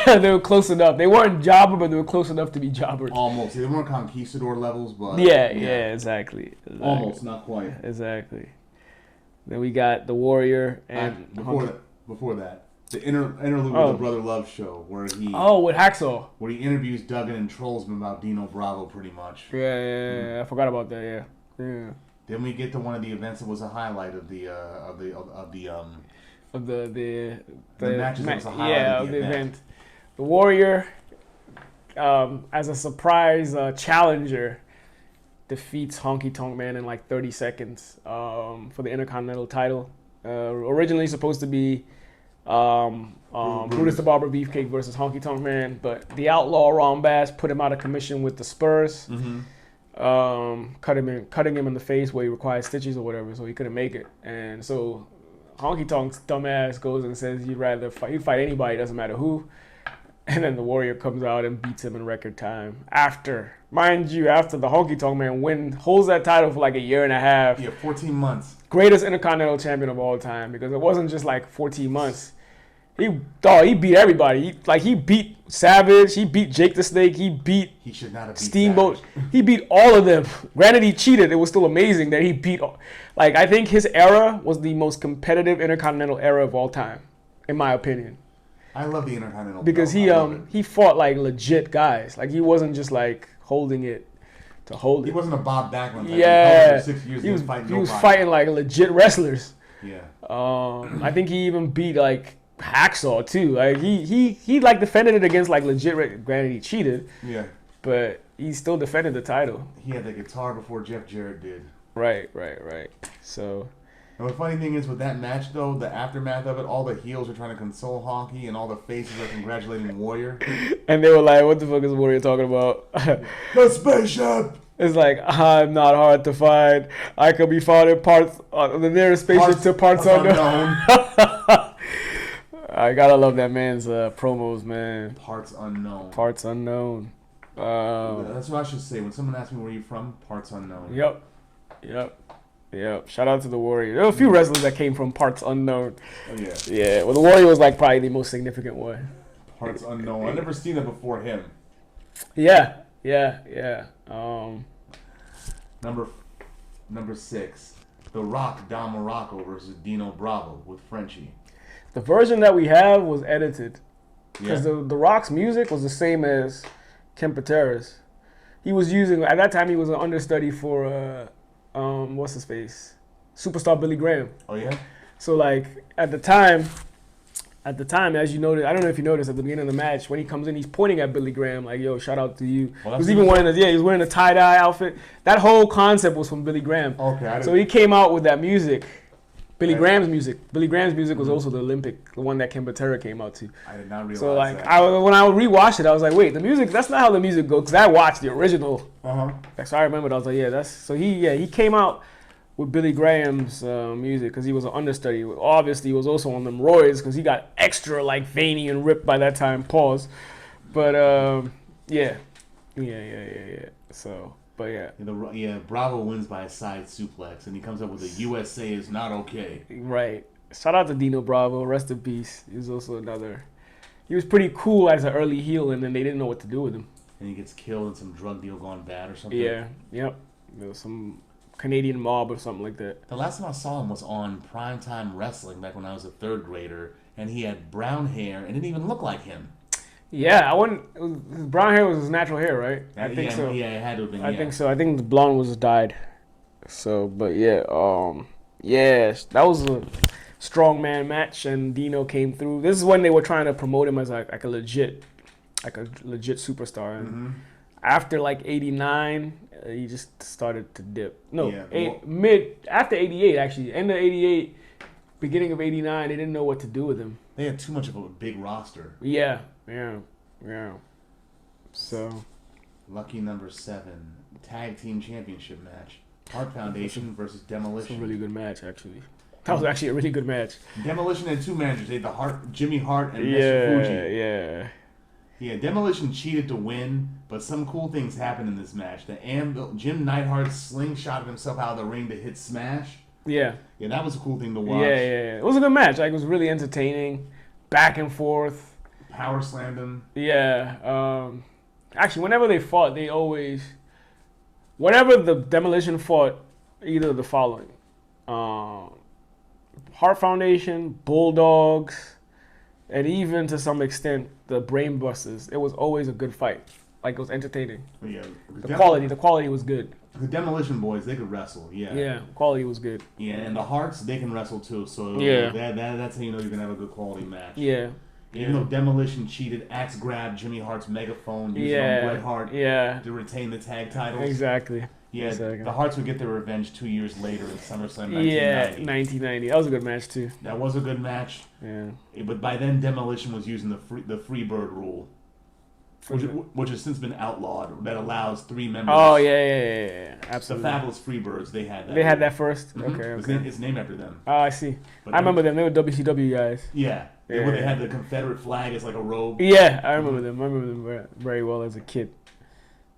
They were close enough. They weren't jobber, but they were close enough to be jobbers. Almost. They weren't conquistador levels, but Yeah, exactly. Almost, not quite. Exactly. Then we got the Warrior and before that, the interlude with the Brother Love show where he with Hacksaw, where he interviews Duggan and trolls him about Dino Bravo pretty much. Yeah. I forgot about that. Yeah. Then we get to one of the events that was a highlight of the matches. That was a highlight of the event. The Warrior, as a surprise challenger, defeats Honky Tonk Man in like 30 seconds for the Intercontinental title. Originally supposed to be Brutus the Barber Beefcake versus Honky Tonk Man, but the Outlaw Ron Bass put him out of commission with the Spurs, cutting him in the face where he required stitches or whatever, so he couldn't make it. And so Honky Tonk's dumbass goes and says he'd fight anybody, doesn't matter who. And then the Warrior comes out and beats him in record time. After the Honky Tonk Man holds that title for like a year and a half. Yeah, 14 months. Greatest Intercontinental Champion of all time, because it wasn't just like 14 months. He beat everybody. He beat Savage. He beat Jake the Snake. He should not have beat Steamboat. Savage. He beat all of them. Granted, he cheated. It was still amazing that he beat. I think his era was the most competitive Intercontinental era of all time, in my opinion. I love the Intercontinental because he fought like legit guys. Like he wasn't just like holding it to hold it. He wasn't a Bob Backlund. Yeah, for 6 years, he was fighting like legit wrestlers. Yeah. I think he even beat like Hacksaw too. Like he like defended it against like legit. Granted, he cheated. Yeah. But he still defended the title. He had the guitar before Jeff Jarrett did. Right. So. And the funny thing is, with that match, though, the aftermath of it, all the heels are trying to console Honky, and all the faces are congratulating Warrior. And they were like, what the fuck is Warrior talking about? The spaceship! It's like, I'm not hard to find. I could be found in the nearest spaceship to parts unknown. I gotta love that man's promos, man. Parts unknown. That's what I should say. When someone asks me where you're from, parts unknown. Yep. Shout out to the Warrior. There were a few wrestlers that came from parts unknown. Oh, yeah. Yeah. Well, the Warrior was like probably the most significant one. Parts unknown. I've never seen it before him. Yeah. Number 6, The Rock Don Morocco versus Dino Bravo with Frenchie. The version that we have was edited because the Rock's music was the same as Kempatera's. He was using at that time. He was an understudy for. What's his face? Superstar Billy Graham. Oh yeah. So like at the time, as you noticed, I don't know if you noticed at the beginning of the match when he comes in, he's pointing at Billy Graham like, "Yo, shout out to you." Well, he was even wearing he was wearing a tie-dye outfit. That whole concept was from Billy Graham. Okay. So he came out with that music. Billy Graham's music. Billy Graham's music was also the Olympic, the one that Kempatera came out to. I did not realize so like that. When I would rewatch it, I was like, wait, the music, that's not how the music goes. Because I watched the original. So I remembered. I was like, yeah, that's so he came out with Billy Graham's music because he was an understudy. Obviously, he was also on them roids because he got extra like veiny and ripped by that time. Pause. But yeah. So. But yeah. Bravo wins by a side suplex, and he comes up with a USA is not okay. Right. Shout out to Dino Bravo. Rest in peace. He was also another. He was pretty cool as an early heel, and then they didn't know what to do with him. And he gets killed in some drug deal gone bad or something. Yeah. Yep. There was some Canadian mob or something like that. The last time I saw him was on Primetime Wrestling back when I was a 3rd grader, and he had brown hair and didn't even look like him. Yeah, his brown hair was his natural hair, right? I think so. Yeah, it had to have been. I think so. I think the blonde was dyed. So, but yeah, that was a strongman match, and Dino came through. This is when they were trying to promote him as like a legit superstar. And after like '89, he just started to dip. After '88 actually, end of '88, beginning of '89, they didn't know what to do with him. They had too much of a big roster. Yeah. So, lucky number 7, tag team championship match. Heart Foundation versus Demolition. It's a really good match, actually. That was actually a really good match. Demolition had 2 managers. They had Jimmy Hart and Mr. Fuji. Yeah. Yeah, Demolition cheated to win, but some cool things happened in this match. Jim Neidhart slingshotted himself out of the ring to hit Smash. Yeah. Yeah, that was a cool thing to watch. Yeah. It was a good match. Like, it was really entertaining. Back and forth. Power slammed him. Yeah. Actually, whenever they fought, whenever the Demolition fought, either of the following. Heart Foundation, Bulldogs, and even to some extent the Brain Busters. It was always a good fight. Like, it was entertaining. Yeah, the quality was good. The Demolition Boys, they could wrestle. Yeah, quality was good. Yeah, and the Hearts, they can wrestle too. So that's how you know you're gonna have a good quality match. Yeah. Even though Demolition cheated, Axe grabbed Jimmy Hart's megaphone, used on Bret Hart to retain the tag titles. Exactly. Yeah, the Hearts would get their revenge 2 years later in SummerSlam 1990. Yeah, 1990. That was a good match too. That was a good match. Yeah. But by then, Demolition was using the Freebird rule, which has since been outlawed. That allows 3 members. Oh yeah. Absolutely. The Fabulous Freebirds, they had that. They had that first. Mm-hmm. Okay. It's named after them. Oh, I see. I remember them. They were WCW guys. Yeah. Where they had the Confederate flag as like a robe. Yeah, I remember them. I remember them very well as a kid.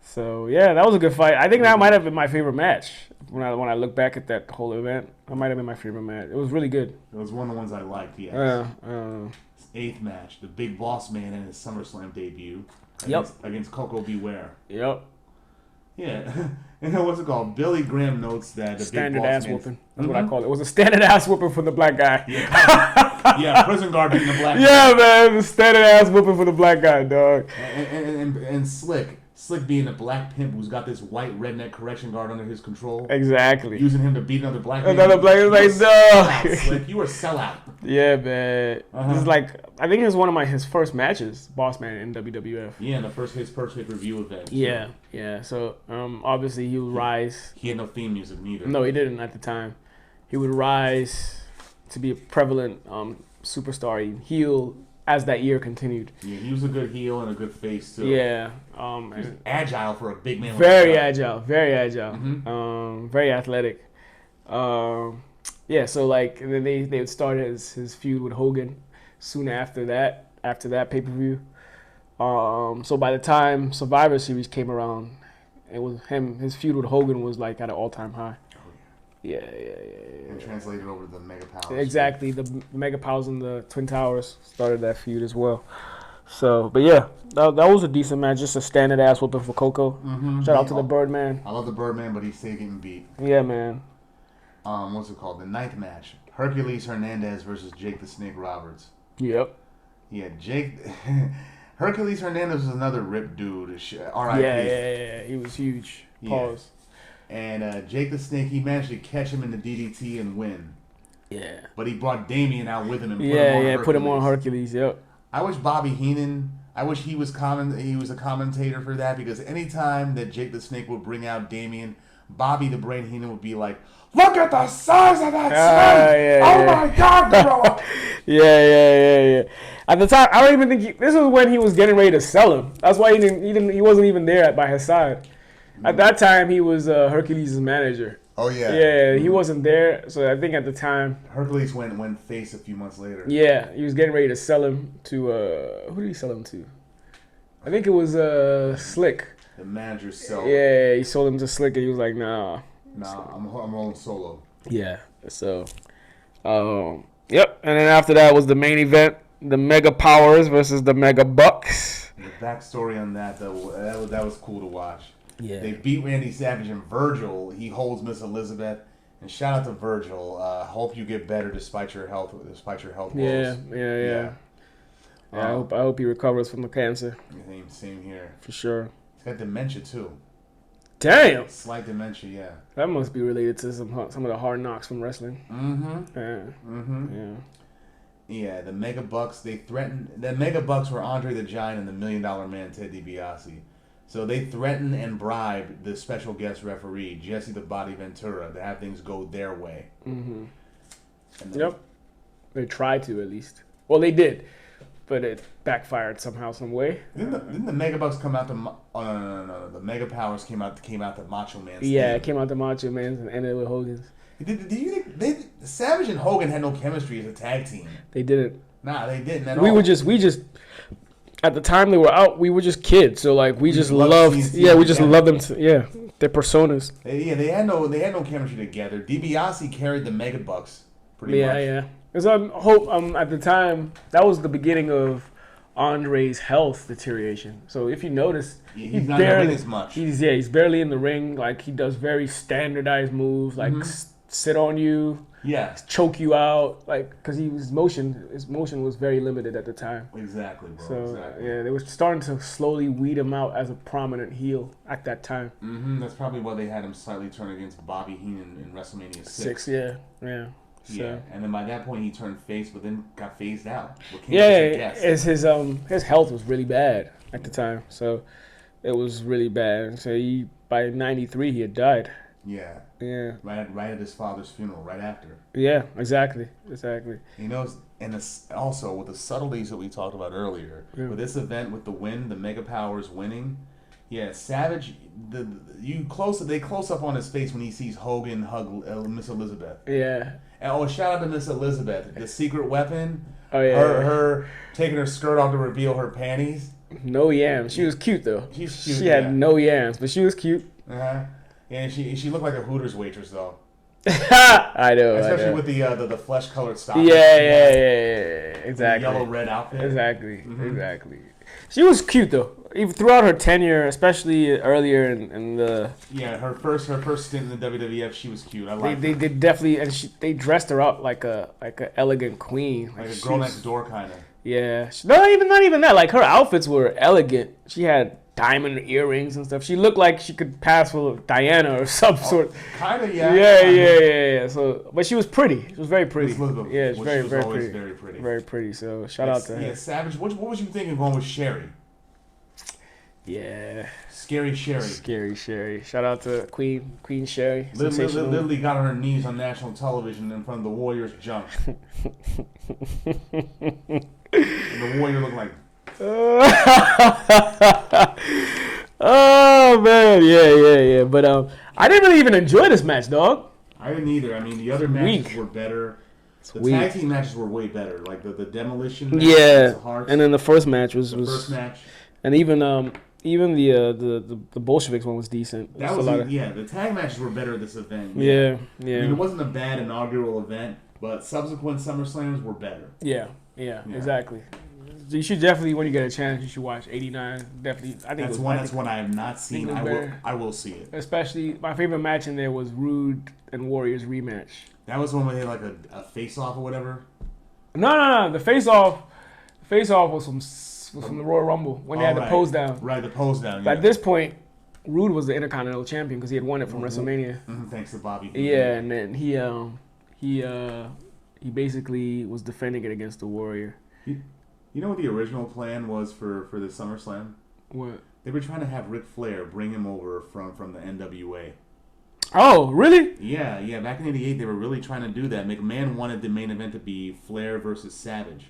So yeah, that was a good fight. I think that might have been my favorite match when I look back at that whole event. That might have been my favorite match. It was really good. It was one of the ones I liked. Yes. His 8th match, the Big Boss Man in his SummerSlam debut. Against Coco Beware. Yep. Yeah. And what's it called? Billy Graham notes that the standard Big Boss ass Man, whooping. That's what I call it. It was a standard ass whooping for the black guy. Yeah, prison guard beating the black guy. Yeah, man, the standard ass whooping for the black guy, dog. And Slick being a black pimp who's got this white redneck correction guard under his control. Exactly. Using him to beat another black man. Another black man's like, no. Slick, you were a sellout. Yeah, man. This is like, I think it was one of his first matches, Boss Man in WWF. Yeah, and his first pay-per-view event. Yeah. So, obviously he would rise. He had no theme music neither. No, he didn't at the time. He would rise to be a prevalent superstar, heel, as that year continued. Yeah, he was a good heel and a good face too. Yeah. He was agile for a big man. Very agile. Mm-hmm. Very athletic. Yeah, so like they would start his feud with Hogan soon after that pay-per-view. So by the time Survivor Series came around, it was his feud with Hogan was like at an all-time high. Yeah. And translated over to the Mega Powers. Exactly, the Mega Powers and the Twin Towers started that feud as well. So, but yeah, that was a decent match. Just a standard ass whooping for Coco. Mm-hmm. Shout out to the Birdman. I love the Birdman, but he's still getting beat. Yeah, man. What's it called? The 9th match: Hercules Hernandez versus Jake the Snake Roberts. Yep. Yeah, Jake. Hercules Hernandez was another ripped dude. R.I.P. Yeah. He was huge. Pause. And Jake the Snake, he managed to catch him in the DDT and win. Yeah. But he brought Damien out with him and put him on Hercules. Yep. I wish Bobby Heenan, he was a commentator for that, because anytime that Jake the Snake would bring out Damien, Bobby the Brain Heenan would be like, "Look at the size of that snake! My God, gorilla!" Yeah. At the time, I don't even think this was when he was getting ready to sell him. That's why he wasn't even there by his side. At that time, he was Hercules' manager. Oh, yeah. Yeah, he wasn't there. So I think at the time... Hercules went face a few months later. Yeah, he was getting ready to sell him to... who did he sell him to? I think it was Slick. The manager sold. Yeah, he sold him to Slick, and he was like, nah. I'm rolling solo. Yeah, so... yep, and then after that was the main event. The Mega Powers versus the Mega Bucks. The backstory on that, though, that was cool to watch. Yeah. They beat Randy Savage, and Virgil, he holds Miss Elizabeth. And shout out to Virgil. Hope you get better despite your health woes. Yeah. I hope he recovers from the cancer. Same here. For sure. He's got dementia too. Damn. Slight dementia, yeah. That must be related to some of the hard knocks from wrestling. Mm-hmm. Yeah. Mm-hmm. Yeah. Yeah, the Mega Bucks, the Mega Bucks were Andre the Giant and the $1 Million Man Ted DiBiase. So they threatened and bribed the special guest referee, Jesse the Body Ventura, to have things go their way. Mm-hmm. Yep. They tried to, at least. Well, they did, but it backfired somehow, some way. Didn't the Mega Bucks come out to... no. The Mega Powers came out to Macho Man's Yeah, team. it came out to Macho Man's and ended with Hogan's. Do you think Savage and Hogan had no chemistry as a tag team? They didn't. Nah, they didn't at all. We just... at the time they were out, we were just kids. So like we just loved them. Their personas. They had no chemistry together. DiBiase carried the Mega Bucks pretty much. Yeah. Because at the time that was the beginning of Andre's health deterioration. So if you notice, he's not barely as much. He's barely in the ring. Like he does very standardized moves, like sit on you, choke you out, like because his motion was very limited at the time. Exactly, bro. So they were starting to slowly weed him out as a prominent heel at that time. That's probably why they had him slightly turn against Bobby Heenan in WrestleMania 6. Yeah. So. And then by that point he turned face, but then got phased out. His health was really bad at the time, so it was really bad. So by '93 he had died. Yeah. Right at his father's funeral, right after. Yeah, exactly. You know, and also with the subtleties that we talked about earlier, with this event with the win, the Mega Powers winning. Yeah, Savage. They close up on his face when he sees Hogan hug Miss Elizabeth. Yeah. And shout out to Miss Elizabeth, the secret weapon. Oh yeah. Her taking her skirt off to reveal her panties. No yams. She was cute though. She's cute. She had no yams, but she was cute. Yeah, and she looked like a Hooters waitress though. I know. Especially with the flesh colored stockings. Yeah. Exactly. The yellow red outfit. Exactly. She was cute though. Even throughout her tenure, especially earlier in the her first stint in the WWF, she was cute. I like. They definitely they dressed her up like a elegant queen, like a girl next door kind of. Yeah, not even that. Like her outfits were elegant. She had diamond earrings and stuff. She looked like she could pass for Diana or some sort. Kind of, yeah. Yeah. So, but she was pretty. She was very pretty. She was very pretty. Very pretty. So shout out to her. Yeah, Savage. What was you thinking going with Sherry? Yeah. Scary Sherry. Shout out to Queen Sherry. Literally got on her knees on national television in front of the Warriors junk. The Warrior looked like. Oh man, yeah. But I didn't really even enjoy this match, dog. I didn't either. I mean, the other matches were better. The tag team matches were way better, like the demolition match. Yeah, and then the first match was first match, and even the Bolsheviks one was decent. That was the tag matches were better at this event. Yeah. I mean, it wasn't a bad inaugural event, but subsequent SummerSlams were better. Yeah, exactly. So you should definitely, when you get a chance, you should watch '89. Definitely, I think that's one I have not seen. I will see it. Especially my favorite match in there was Rude and Warriors rematch. That was one where they had like a face off or whatever. No. The face off was from the Royal Rumble when they had the pose down. Right, the pose down. But at this point, Rude was the Intercontinental Champion because he had won it from WrestleMania. Thanks to Bobby. Yeah, and then he basically was defending it against the Warrior. You know what the original plan was for the SummerSlam? What? They were trying to have Ric Flair bring him over from the NWA. Oh, really? Yeah. Back in '88, they were really trying to do that. McMahon wanted the main event to be Flair versus Savage,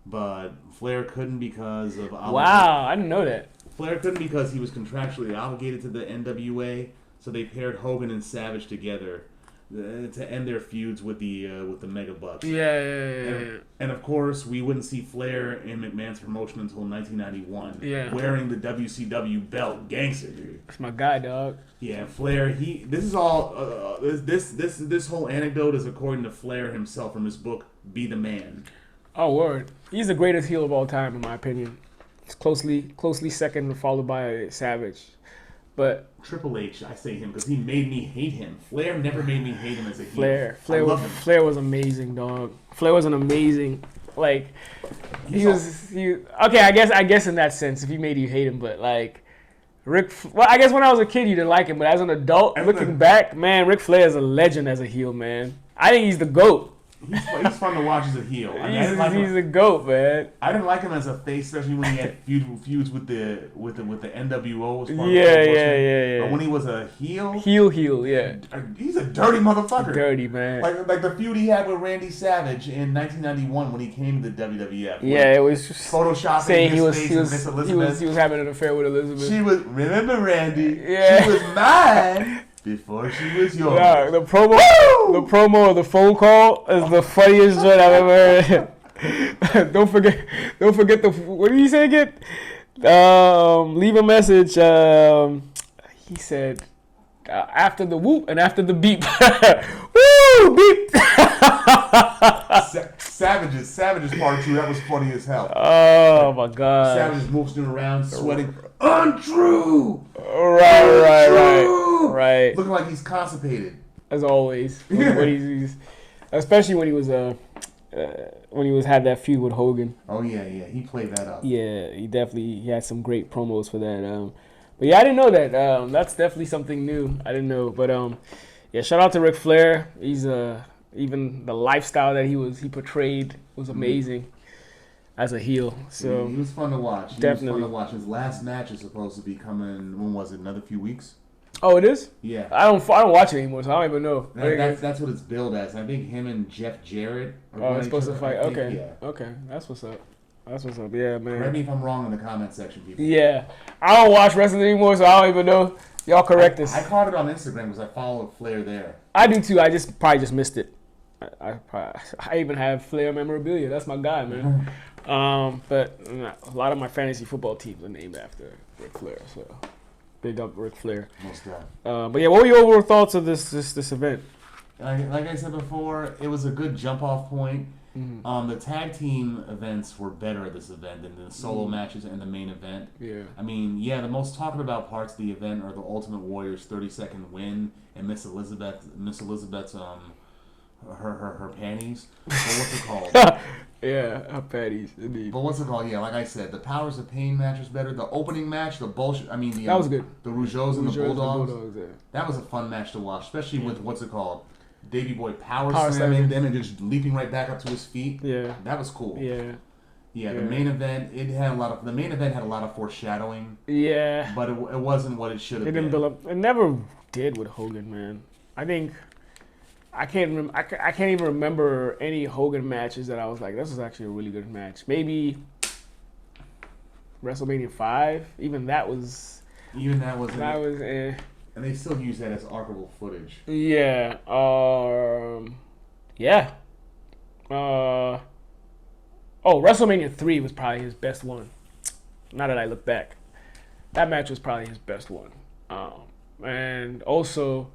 but Flair couldn't because of. Wow, I didn't know that. Flair couldn't because he was contractually obligated to the NWA, so they paired Hogan and Savage together to end their feuds with the Mega Bucks. Yeah. And of course, we wouldn't see Flair in McMahon's promotion until 1991. Yeah. Wearing the WCW belt, gangster dude. That's my guy, dog. Yeah, Flair. This is all. This whole anecdote is according to Flair himself from his book Be the Man. Oh, word. He's the greatest heel of all time, in my opinion. It's closely second, followed by Savage. But Triple H, I say him because he made me hate him. Flair never made me hate him as a heel. Flair was amazing, dog. Flair was an amazing, like, okay. I guess in that sense, if he made you hate him, but like, I guess when I was a kid you didn't like him, but as an adult, looking back, man, Ric Flair is a legend as a heel, man. I think he's the GOAT. He's fun to watch as a heel. He's a GOAT, man. I didn't like him as a face, especially when he had feuds with the NWO. Yeah. But when he was a heel, yeah. He's a dirty motherfucker. Dirty, man. Like the feud he had with Randy Savage in 1991 when he came to the WWF. Yeah, it was just photoshopping saying his face with Miss Elizabeth. He was having an affair with Elizabeth. Remember Randy? Yeah. She was mine. Before she was yours. Yeah, the promo of the phone call is the funniest joint I've ever heard. Don't forget the. What did he say again? Leave a message. He said after the whoop and after the beep. Woo beep. Savages part 2. That was funny as hell. Oh my god. Savages moves around, sweating. Untrue. Right. Looking like he's constipated. As always, when he's especially when he was had that feud with Hogan. Oh yeah, he played that up. Yeah, he had some great promos for that. But yeah, I didn't know that. That's definitely something new. I didn't know. But yeah, shout out to Ric Flair. He's even the lifestyle that he portrayed was amazing as a heel. So he was fun to watch. Definitely. Was fun to watch. His last match is supposed to be coming. When was it? Another few weeks. Oh, it is? Yeah. I don't watch it anymore, so I don't even know. That's what it's billed as. I think him and Jeff Jarrett are it's supposed to fight. Okay. Yeah. Okay. That's what's up. Yeah, man. Correct me if I'm wrong in the comment section, people. Yeah. I don't watch wrestling anymore, so I don't even know. Y'all correct us. I caught it on Instagram because I followed Flair there. I do too. I probably just missed it. I even have Flair memorabilia. That's my guy, man. But a lot of my fantasy football teams are named after Ric Flair, so big up Ric Flair. Most definitely. But yeah, what were your overall thoughts of this event? Like I said before, it was a good jump off point. Mm-hmm. The tag team events were better at this event than the solo matches and the main event. Yeah. I mean, the most talked about parts of the event are the Ultimate Warrior's 30-second win and Miss Elizabeth's her panties. But what's it called? Yeah, her panties, indeed. But what's it called? Yeah, like I said, the Powers of Pain match was better. The opening match, the bullshit. I mean, that was good. The Rougeaus and the Bulldogs. Yeah. That was a fun match to watch, especially with what's it called? Davey Boy power slamming them and just leaping right back up to his feet. Yeah, that was cool. Yeah. The main event had a lot of foreshadowing. Yeah, but it wasn't what it should have been. It didn't build up. It never did with Hogan, man. I think I can't even remember any Hogan matches that I was like, this was actually a really good match. Maybe WrestleMania 5. Even that was. And they still use that as archival footage. Yeah. Yeah. WrestleMania 3 was probably his best one. Now that I look back, that match was probably his best one. And also,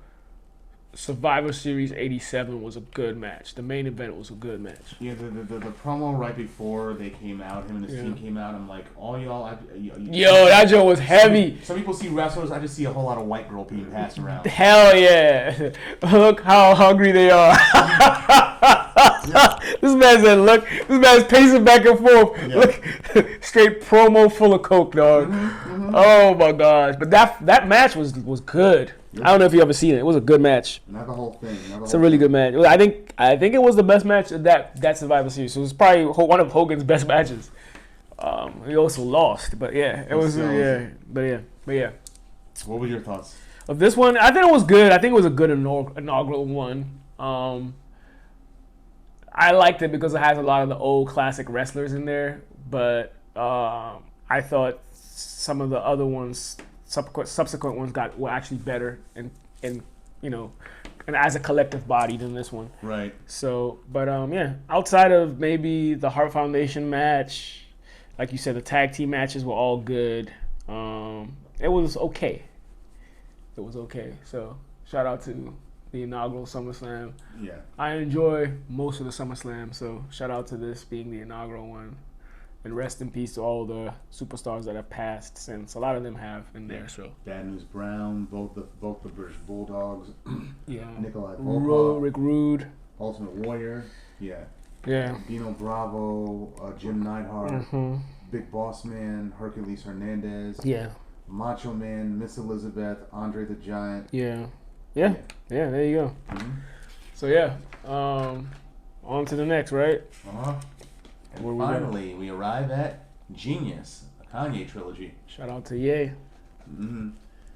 Survivor Series 87 was a good match. The main event was a good match. Yeah, the promo right before they came out, him and his team came out, I'm like, all y'all... Yo, that joke was heavy. Some people see wrestlers, I just see a whole lot of white girl being passed around. Hell yeah. Look how hungry they are. This man said, look, this man's pacing back and forth. Yeah. Look, straight promo full of coke, dog. Mm-hmm. Oh my gosh. But that match was good. Yep. I don't know if you ever seen it. It was a good match. Not the whole thing. It's a really good match. I think it was the best match of that Survivor Series. So it was probably one of Hogan's best matches. He also lost, but yeah, it was But yeah. What were your thoughts of this one? I think it was good. I think it was a good inaugural one. I liked it because it has a lot of the old classic wrestlers in there, but I thought some of the other ones. Subsequent ones were actually better and as a collective body than this one. Right. So, but outside of maybe the Hart Foundation match, like you said, the tag team matches were all good. It was okay. So, shout out to the inaugural SummerSlam. Yeah. I enjoy most of the SummerSlam, so shout out to this being the inaugural one. And rest in peace to all the superstars that have passed since. A lot of them have in there. So Bad News Brown, both the British Bulldogs. Yeah. Nikolai Volkov, Rick Rude, Ultimate Warrior. Yeah. Yeah. Dino Bravo, Jim Neidhart, Big Boss Man, Hercules Hernandez. Yeah. Macho Man, Miss Elizabeth, Andre the Giant. Yeah. There you go. Mm-hmm. So yeah, on to the next, right? And finally, we arrive at Genius, a Kanye Trilogy. Shout out to Ye. Mm-hmm.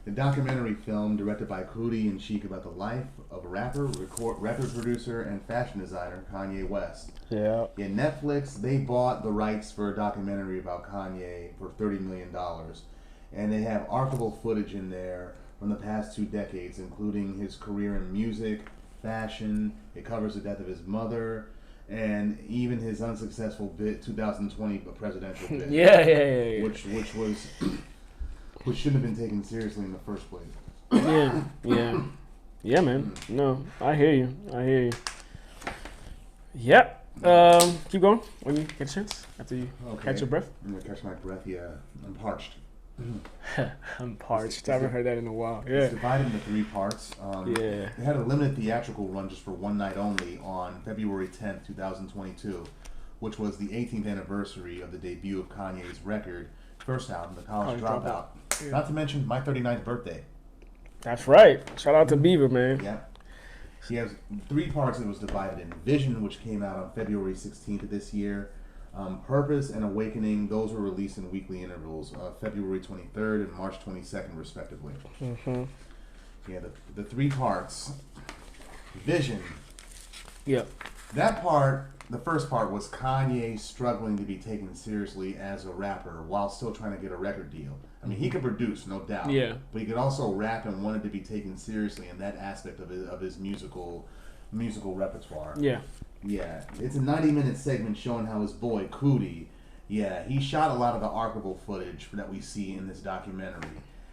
The documentary film directed by Cootie and Cheek about the life of a record producer, and fashion designer Kanye West. Yeah. Netflix, they bought the rights for a documentary about Kanye for $30 million. And they have archival footage in there from the past 2 decades, including his career in music, fashion. It covers the death of his mother, and even his unsuccessful bid 2020 presidential bid. Yeah. Which shouldn't have been taken seriously in the first place. Yeah, man. No, I hear you. Yep. Keep going when you get a chance after you catch your breath. I'm gonna catch my breath. Yeah, I'm parched. I'm parched. I haven't heard that in a while. Yeah. It's divided into 3 parts. They had a limited theatrical run just for one night only on February 10th, 2022, which was the 18th anniversary of the debut of Kanye's record, first album, The College Dropout. Yeah. Not to mention my 39th birthday. That's right. Shout out to Beaver, man. Yeah. He has 3 parts that was divided in. Vision, which came out on February 16th of this year. Purpose and Awakening, those were released in weekly intervals, February 23rd and March 22nd, respectively. Mm-hmm. Yeah, the 3 parts. Vision. Yep. That part, the first part, was Kanye struggling to be taken seriously as a rapper while still trying to get a record deal. I mean, he could produce, no doubt. Yeah. But he could also rap and wanted to be taken seriously in that aspect of his musical repertoire. Yeah. Yeah. It's a 90-minute segment showing how his boy, Cootie, he shot a lot of the archival footage that we see in this documentary.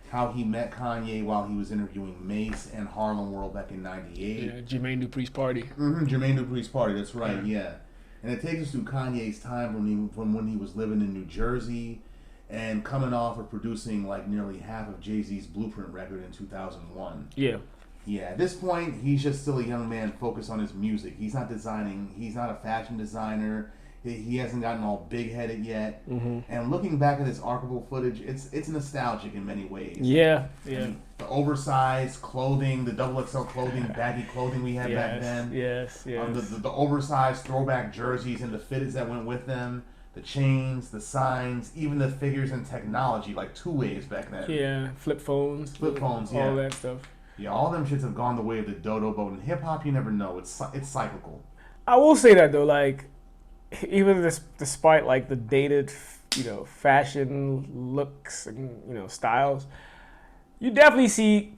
How he met Kanye while he was interviewing Mace and Harlem World back in '98. Yeah, Jermaine Dupri's party. Jermaine Dupri's party, that's right, yeah. And it takes us through Kanye's time from when he was living in New Jersey and coming off of producing like nearly half of Jay-Z's Blueprint record in 2001. Yeah. Yeah, at this point, he's just still a young man focused on his music. He's not designing, he's not a fashion designer. He hasn't gotten all big-headed yet. Mm-hmm. And looking back at this archival footage, it's nostalgic in many ways. Yeah. I mean, the oversized clothing, the XXL clothing, baggy clothing we had back then. Yes. The oversized throwback jerseys and the fitteds that went with them. The chains, the signs, even the figures and technology, like 2-ways back then. Yeah, flip phones, all that stuff. Yeah, all them shits have gone the way of the dodo boat. In hip-hop, you never know. It's cyclical. I will say that, though, like, even despite like the dated, fashion looks and styles, you definitely see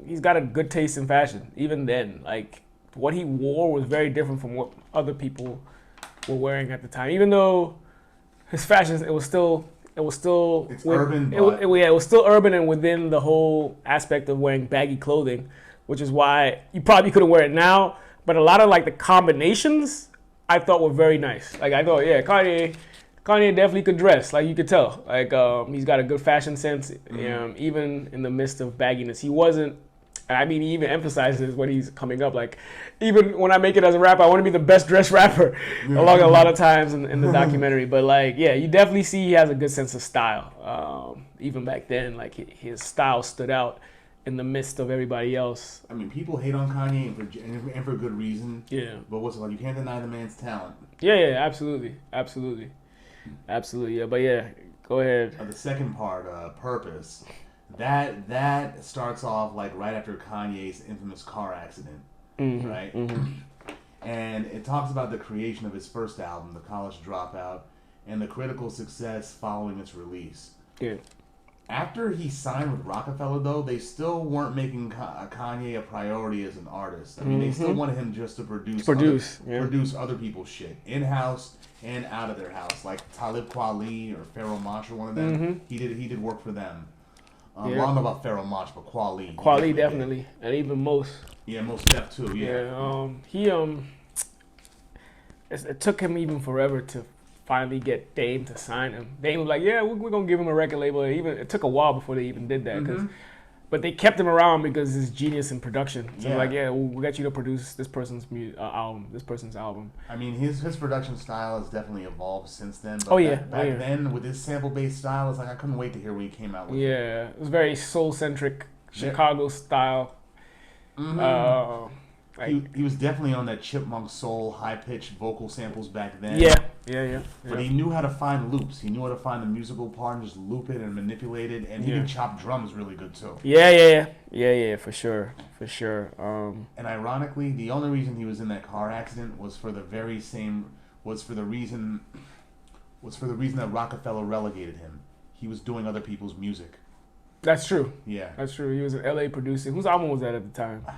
he's got a good taste in fashion. Even then, like what he wore was very different from what other people were wearing at the time. Even though his fashion, it was still urban. It was still urban and within the whole aspect of wearing baggy clothing, which is why you probably couldn't wear it now. But a lot of like the combinations I thought were very nice. Like I thought, Kanye definitely could dress. Like you could tell. Like he's got a good fashion sense. Even in the midst of bagginess, he wasn't. I mean, he even emphasizes when he's coming up. Like even when I make it as a rapper, I want to be the best dressed rapper. Along a lot of times in the documentary. But like, you definitely see he has a good sense of style. Even back then, like his style stood out in the midst of everybody else. I mean, people hate on Kanye and for good reason. Yeah. But what's it like? You can't deny the man's talent. Yeah, absolutely. Yeah, but go ahead. The second part, Purpose, that starts off like right after Kanye's infamous car accident, right? Mm-hmm. And it talks about the creation of his first album, The College Dropout, and the critical success following its release. Yeah. After he signed with Rockefeller, though, they still weren't making Kanye a priority as an artist. I mean, they still wanted him just to produce other people's shit, in-house and out of their house. Like Talib Kweli or Pharoah Monch or one of them. Mm-hmm. He did work for them. Well, I don't know about Pharoah Monch, but Kweli. Kweli definitely, and even Mos. Yeah, Mos Def too. Yeah. It took him even forever to finally get Dame to sign him. Dame was like, we're gonna give him a record label. It took a while before they even did that, but they kept him around because he's genius in production. So we'll get you to produce this person's album. I mean, his production style has definitely evolved since then. But back then with his sample-based style, it's like I couldn't wait to hear what he came out with. Yeah, it was very soul-centric, Chicago style. Mm-hmm. He was definitely on that chipmunk soul, high-pitched vocal samples back then. Yeah. But he knew how to find loops. He knew how to find the musical part and just loop it and manipulate it. And he could chop drums really good, too. Yeah, for sure. And ironically, the only reason he was in that car accident was for the reason that Rockefeller relegated him. He was doing other people's music. That's true. Yeah. That's true. He was an LA producer. Whose album was that at the time? I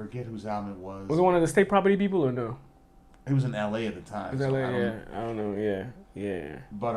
forget whose album it was. Was it one of the State Property people or no? He was in L.A. at the time. Was LA? Yeah, I don't know. Yeah. But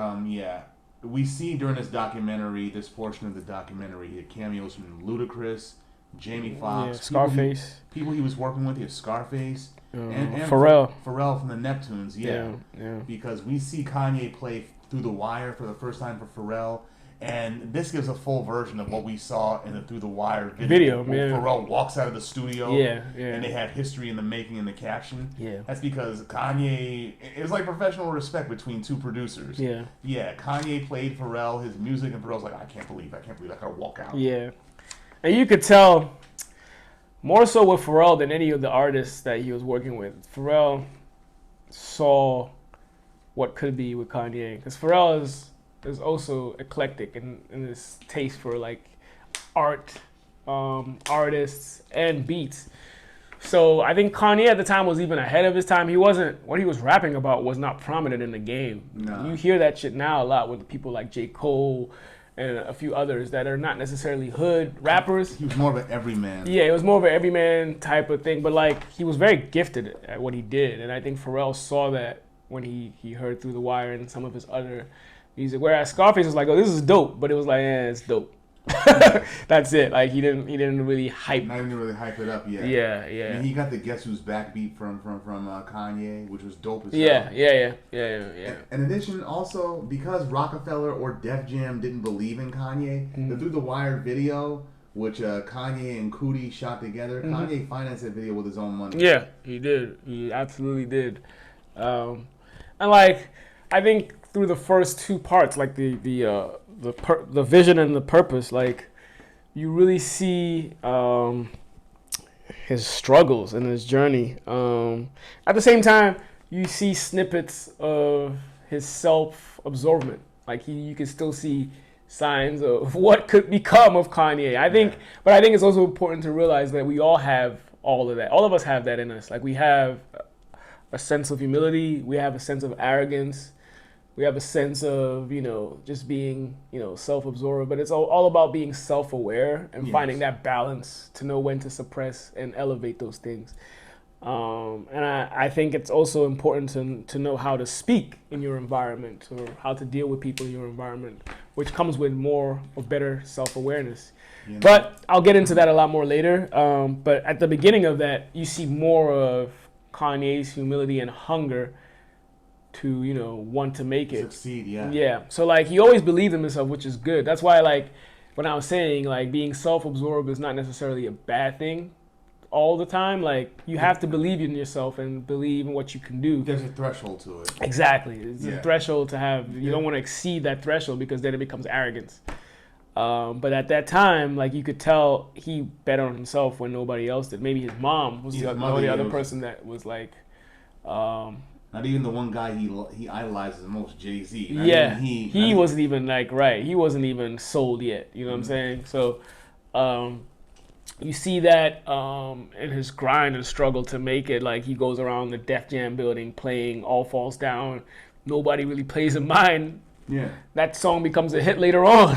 we see during this documentary, this portion of the documentary, he had cameos from Ludacris, Jamie Foxx, Scarface, people he was working with. He had Scarface and Pharrell from the Neptunes. Yeah. Because we see Kanye play Through the Wire for the first time for Pharrell. And this gives a full version of what we saw in the Through the Wire video. Pharrell walks out of the studio. And they had history in the making in the caption. That's because Kanye, it was like professional respect between two producers. Kanye played Pharrell, his music, and Pharrell's like, I can't believe I gotta walk out. And you could tell, more so with Pharrell than any of the artists that he was working with, Pharrell saw what could be with Kanye. Because Pharrell is also eclectic in his taste for like art, artists, and beats. So I think Kanye at the time was even ahead of his time. What he was rapping about was not prominent in the game. No. You hear that shit now a lot with people like J. Cole and a few others that are not necessarily hood rappers. He was more of an everyman. Yeah, it was more of an everyman type of thing. But like, he was very gifted at what he did. And I think Pharrell saw that when he heard Through the Wire and some of his other music. Whereas Scarface was like, oh, this is dope. But it was like, it's dope. That's it. Like, he didn't really hype. Not even really hype it up yet. Yeah. I mean, he got the Guess Who's Back beat from Kanye, which was dope as hell. Yeah. In addition, also, because Rockefeller or Def Jam didn't believe in Kanye, the Through the Wire video, which Kanye and Cootie shot together, Kanye financed that video with his own money. Yeah, he did. He absolutely did. And like, I think through the first two parts, like the vision and the purpose, like, you really see his struggles and his journey. At the same time, you see snippets of his self-absorbment. Like, you can still see signs of what could become of Kanye. But I think it's also important to realize that we all have all of that. All of us have that in us. Like, we have a sense of humility. We have a sense of arrogance. We have a sense of, just being, self-absorbed. But it's all about being self-aware and finding that balance to know when to suppress and elevate those things. And I think it's also important to know how to speak in your environment or how to deal with people in your environment, which comes with more or better self-awareness. But I'll get into that a lot more later. But at the beginning of that, you see more of Kanye's humility and hunger to, want to make it. Succeed, yeah. Yeah. So, like, he always believed in himself, which is good. That's why, like, when I was saying, like, being self-absorbed is not necessarily a bad thing all the time. Like, you have to believe in yourself and believe in what you can do. There's a threshold to it. Exactly. It's a threshold to have. You don't want to exceed that threshold because then it becomes arrogance. But at that time, like, you could tell he bet on himself when nobody else did. Maybe his mom was the only other person that was like... Not even the one guy he idolizes the most, Jay-Z. He wasn't even he wasn't even sold yet. You know what I'm saying? So you see that in his grind and struggle to make it. Like, he goes around the Def Jam building playing All Falls Down. Nobody really plays in mind. Yeah. That song becomes a hit later on.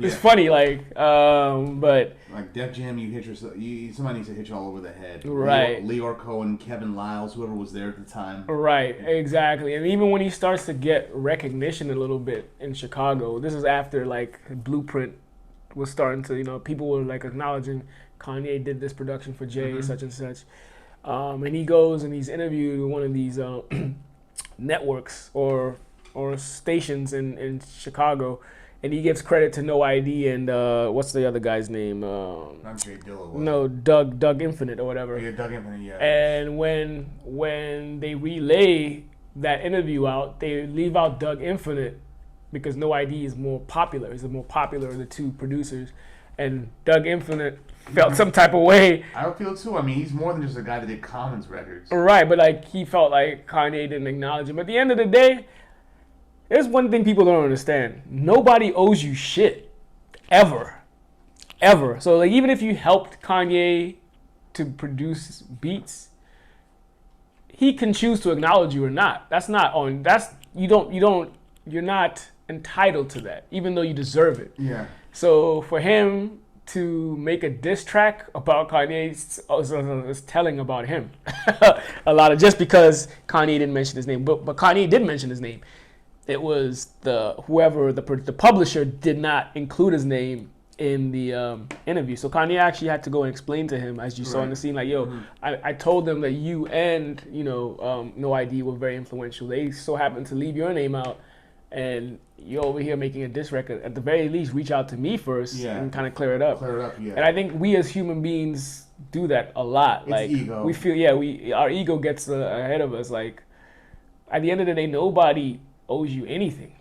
It's funny, but... Like Def Jam, you hit yourself. Somebody needs to hit you all over the head. Right. Leor Cohen, Kevin Liles, whoever was there at the time. Right, exactly. And even when he starts to get recognition a little bit in Chicago, this is after, like, Blueprint was starting to, people were, like, acknowledging Kanye did this production for Jay, such and such. And he goes and he's interviewed with one of these networks or stations in Chicago, and he gives credit to No ID and what's the other guy's name? Not Jay Dilla. No, Doug Infinite or whatever. Yeah, Doug Infinite, yeah. And when they relay that interview out, they leave out Doug Infinite because No ID is more popular. He's the more popular of the two producers, and Doug Infinite felt some type of way. I would feel too. I mean, he's more than just a guy that did Commons records. Right, but like, he felt like Kanye didn't acknowledge him. At the end of the day, there's one thing people don't understand. Nobody owes you shit. Ever. So, like, even if you helped Kanye to produce beats, he can choose to acknowledge you or not. You're not entitled to that, even though you deserve it. Yeah. So for him to make a diss track about Kanye is telling about him. A lot of just because Kanye didn't mention his name, but Kanye did mention his name. It was the publisher did not include his name in the interview. So Kanye actually had to go and explain to him, as you saw in the scene, like, yo, I told them that you and, No ID were very influential. They so happened to leave your name out, and you're over here making a diss record. At the very least, reach out to me first and kind of clear it up. And I think we as human beings do that a lot. It's like ego. We feel, our ego gets ahead of us. Like, at the end of the day, nobody owes you anything.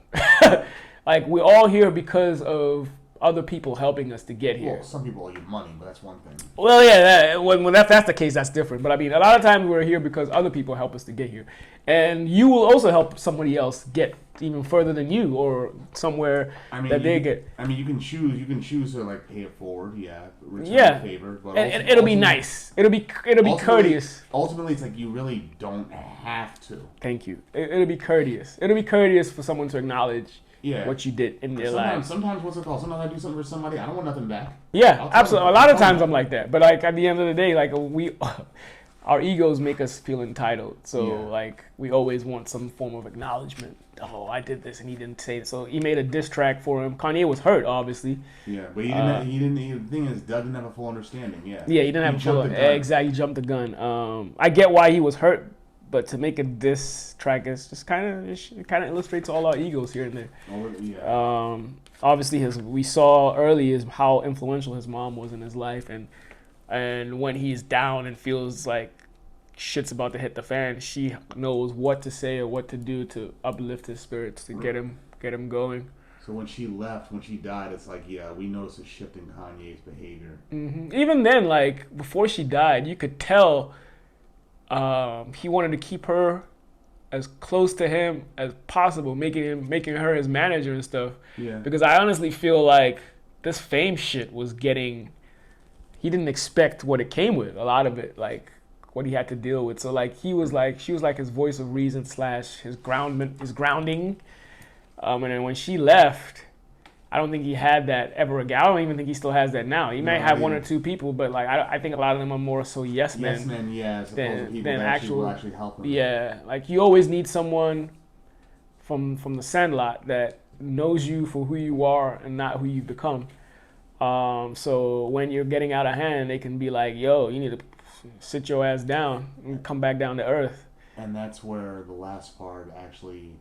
Like, we're all here because of other people helping us to get here. Well, some people owe you money, but that's one thing. Well, yeah, when that's the case, that's different. But I mean, a lot of times we're here because other people help us to get here, and you will also help somebody else get even further than you, or somewhere that they get. I mean, you can choose to like pay it forward, return a favor, but and it'll be nice. It'll be courteous. Ultimately, it's like you really don't have to. Thank you. It'll be courteous. It'll be courteous for someone to acknowledge what you did in their lives. Sometimes what's it called? Sometimes I do something for somebody, I don't want nothing back. Yeah, absolutely. A lot of times I'm like that, but like at the end of the day, like our egos make us feel entitled. So like we always want some form of acknowledgement. Oh, I did this and he didn't say it. So he made a diss track for him. Kanye was hurt, obviously. Yeah, but he didn't. The thing is, Doug didn't have a full understanding. Yeah, he didn't have a full. Exactly, he jumped the gun. I get why he was hurt. But to make a diss track is just kind of illustrates all our egos here and there. Obviously, we saw early is how influential his mom was in his life, and when he's down and feels like shit's about to hit the fan, she knows what to say or what to do to uplift his spirits to get him going. So when she left, when she died, it's like we noticed a shift in Kanye's behavior. Mm-hmm. Even then, like before she died, you could tell. He wanted to keep her as close to him as possible, making her his manager and stuff. Yeah. Because I honestly feel like this fame shit was getting. He didn't expect what it came with. A lot of it, like what he had to deal with. So like she was like his voice of reason / his grounding. And then when she left, I don't think he had that ever again. I don't even think he still has that now. He might have one or two people, but like I think a lot of them are more so yes men. Yes men, yeah, as opposed to people that actually help them. Yeah, like you always need someone from the Sandlot that knows you for who you are and not who you've become. So when you're getting out of hand, they can be like, "Yo, you need to sit your ass down and come back down to earth." And that's where the last part actually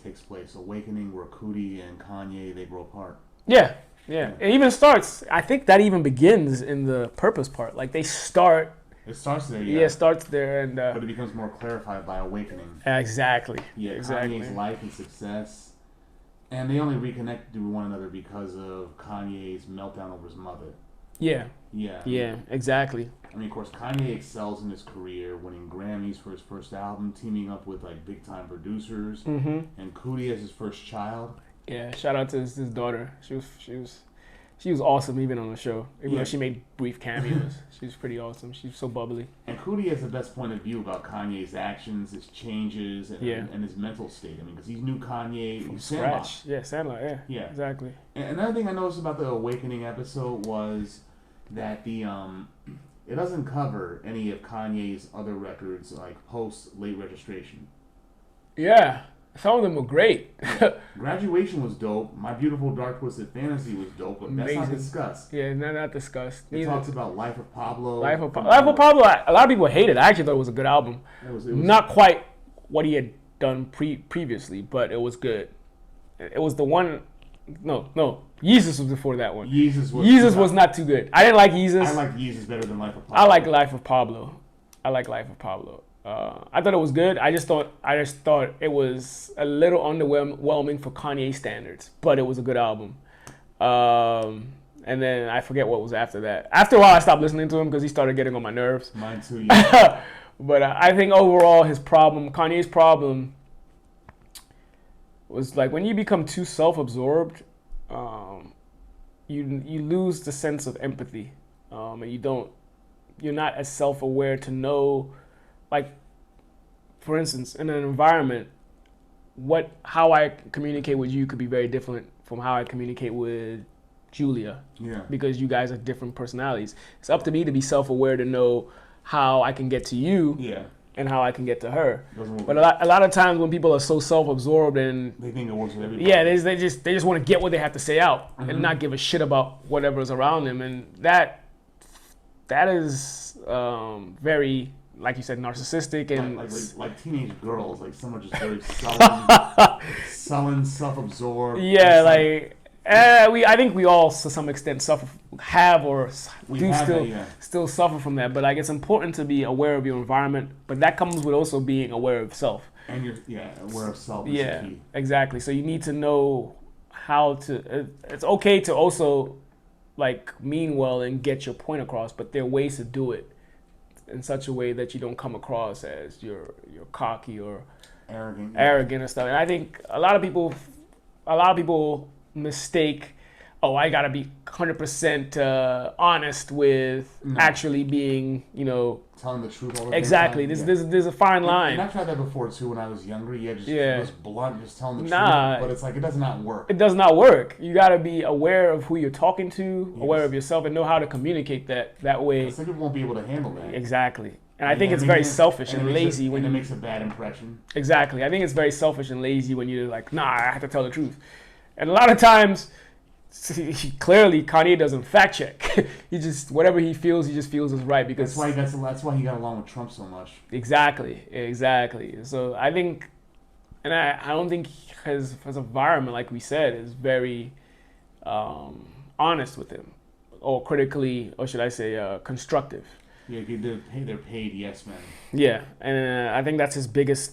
takes place. Awakening, where Cootie and Kanye, they grow apart. Yeah. It even starts, I think that even begins in the purpose part. Like they start. It starts there, yeah. Yeah, it starts there. But it becomes more clarified by Awakening. Exactly. Yeah, exactly. Kanye's life and success. And they only reconnect to one another because of Kanye's meltdown over his mother. Yeah. Yeah. Yeah, exactly. I mean, of course, Kanye excels in his career, winning Grammys for his first album, teaming up with like big time producers, and Cootie as his first child. Yeah, shout out to his daughter. She was awesome even on the show. Even though she made brief cameos, she was pretty awesome. She's so bubbly. And Cootie has the best point of view about Kanye's actions, his changes, and his mental state. I mean, because he knew Kanye from scratch. Yeah, Sandlot. Yeah, exactly. And another thing I noticed about the Awakening episode was that it doesn't cover any of Kanye's other records, like post late registration. Yeah, some of them were great. Graduation was dope. My Beautiful Dark Twisted Fantasy was dope, but that's not discussed. Yeah, not discussed. It talks about Life of Pablo. Life of Pablo. A lot of people hated. I actually thought it was a good album. It was not quite what he had done previously, but it was good. It was the one. No. Yeezus was before that one. Yeezus was not too good. I didn't like Yeezus. I like Yeezus better than Life of Pablo. I like Life of Pablo. I thought it was good. I just thought it was a little underwhelming for Kanye standards, but it was a good album. And then I forget what was after that. After a while, I stopped listening to him because he started getting on my nerves. Mine too. Yeah. But I think overall, Kanye's problem, was like when you become too self-absorbed, you lose the sense of empathy, and you're not as self-aware to know, like, for instance, in an environment, how I communicate with you could be very different from how I communicate with Julia. Yeah. Because you guys are different personalities. It's up to me to be self-aware to know how I can get to you. Yeah. And how I can get to her. But a lot of times when people are so self-absored and they think it works with everybody. Yeah, they just want to get what they have to say out and not give a shit about whatever's around them, and that is very, like you said, narcissistic and like teenage girls. Like some are just very sullen, self-absorbed. Yeah, I think we all to some extent still suffer from that. But like it's important to be aware of your environment, but that comes with also being aware of self. And you're aware of self. Yeah, exactly. So you need to know how to. It's okay to also like mean well and get your point across, but there are ways to do it in such a way that you don't come across as you're cocky or arrogant and stuff. And I think a lot of people mistake, I gotta be 100% honest with actually being, telling the truth all the exactly. time. There's a fine line. And I tried that before too when I was younger. Just blunt, just telling the truth. But it's like it does not work. It does not work. You gotta be aware of who you're talking to, aware of yourself, and know how to communicate that way. Some people won't be able to handle that. Exactly. And I think it's very selfish and lazy when it makes a bad impression. Exactly. I think it's very selfish and lazy when you're like, nah, I have to tell the truth. And a lot of times, clearly Kanye doesn't fact check. He just whatever he feels is right because that's why he got along with Trump so much. Exactly. So I think, and I don't think his environment, like we said, is very honest with him, or critically, or should I say, constructive. Yeah, they're paid yes men. Yeah, and I think that's his biggest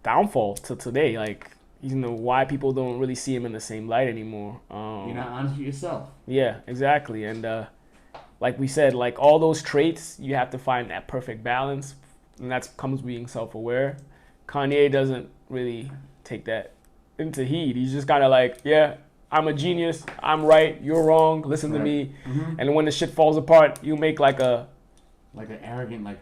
downfall to today. Like. Why people don't really see him in the same light anymore. You're not honest with yourself. Yeah, exactly. And like we said, like all those traits, you have to find that perfect balance, and that comes being self-aware. Kanye doesn't really take that into heed. He's just kind of like, yeah, I'm a genius. I'm right. You're wrong. Listen to me. Mm-hmm. And when the shit falls apart, you make like an arrogant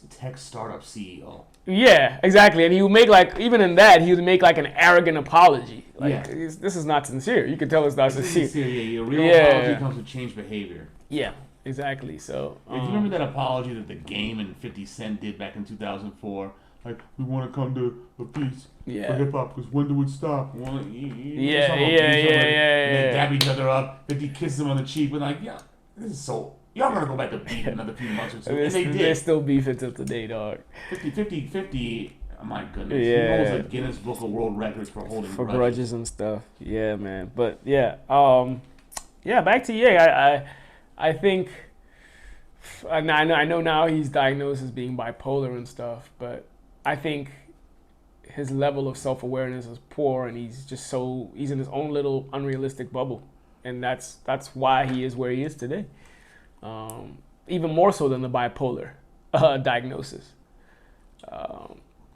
tech startup CEO. Yeah, exactly. And he would make even in that, he would make an arrogant apology. This is not sincere. You can tell it's not sincere. Your real apology comes with change behavior. Yeah, exactly. So, if you remember that apology that The Game and 50 Cent did back in 2004, like, we want to come to a peace for hip hop because when do it stop? Yeah. They dab each other up. 50 kisses him on the cheek, but this is so. Y'all gonna go back to beef another few months or two. And they did. They're still beefing till today, dog. 50, oh my goodness. Yeah. He holds a Guinness Book of World Records for holding grudges and stuff. Yeah, man. But yeah, back to Ye. I think, I know now he's diagnosed as being bipolar and stuff, but I think his level of self-awareness is poor, and he's in his own little unrealistic bubble, and that's why he is where he is today. Even more so than the bipolar diagnosis.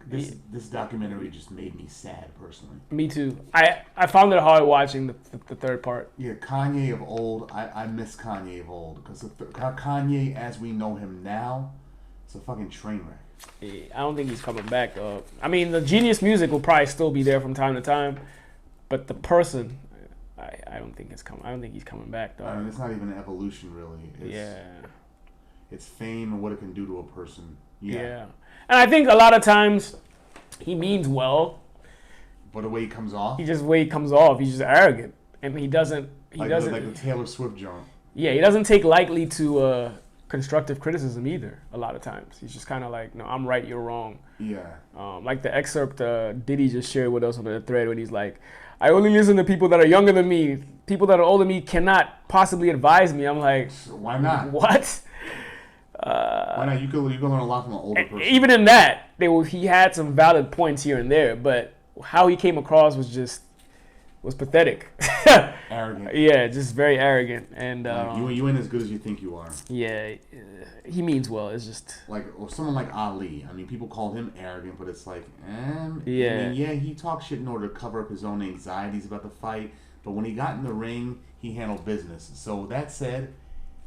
This documentary just made me sad personally. Me too. I found it hard watching the third part. Yeah, Kanye of old. I miss Kanye of old because Kanye as we know him now, it's a fucking train wreck. I don't think he's coming back though. I mean, the genius music will probably still be there from time to time, but the person. I don't think he's coming back though. I mean, it's not even an evolution really. It's fame and what it can do to a person. Yeah. And I think a lot of times he means well, but the way he comes off, he's just arrogant, and he doesn't like the Taylor Swift joint. Yeah, he doesn't take lightly to constructive criticism either. A lot of times he's just kind of like, no, I'm right, you're wrong. Yeah. Like the excerpt Diddy just shared with us on the thread when he's like, I only listen to people that are younger than me. People that are older than me cannot possibly advise me. I'm like, why not? What? Why not? You can learn a lot from an older person. Even in that, he had some valid points here and there, but how he came across was pathetic. Arrogant. Yeah, just very arrogant. And you ain't as good as you think you are. Yeah, he means well. It's just or someone like Ali. I mean, people call him arrogant, but it's like, yeah. I mean, he talked shit in order to cover up his own anxieties about the fight. But when he got in the ring, he handled business. So that said,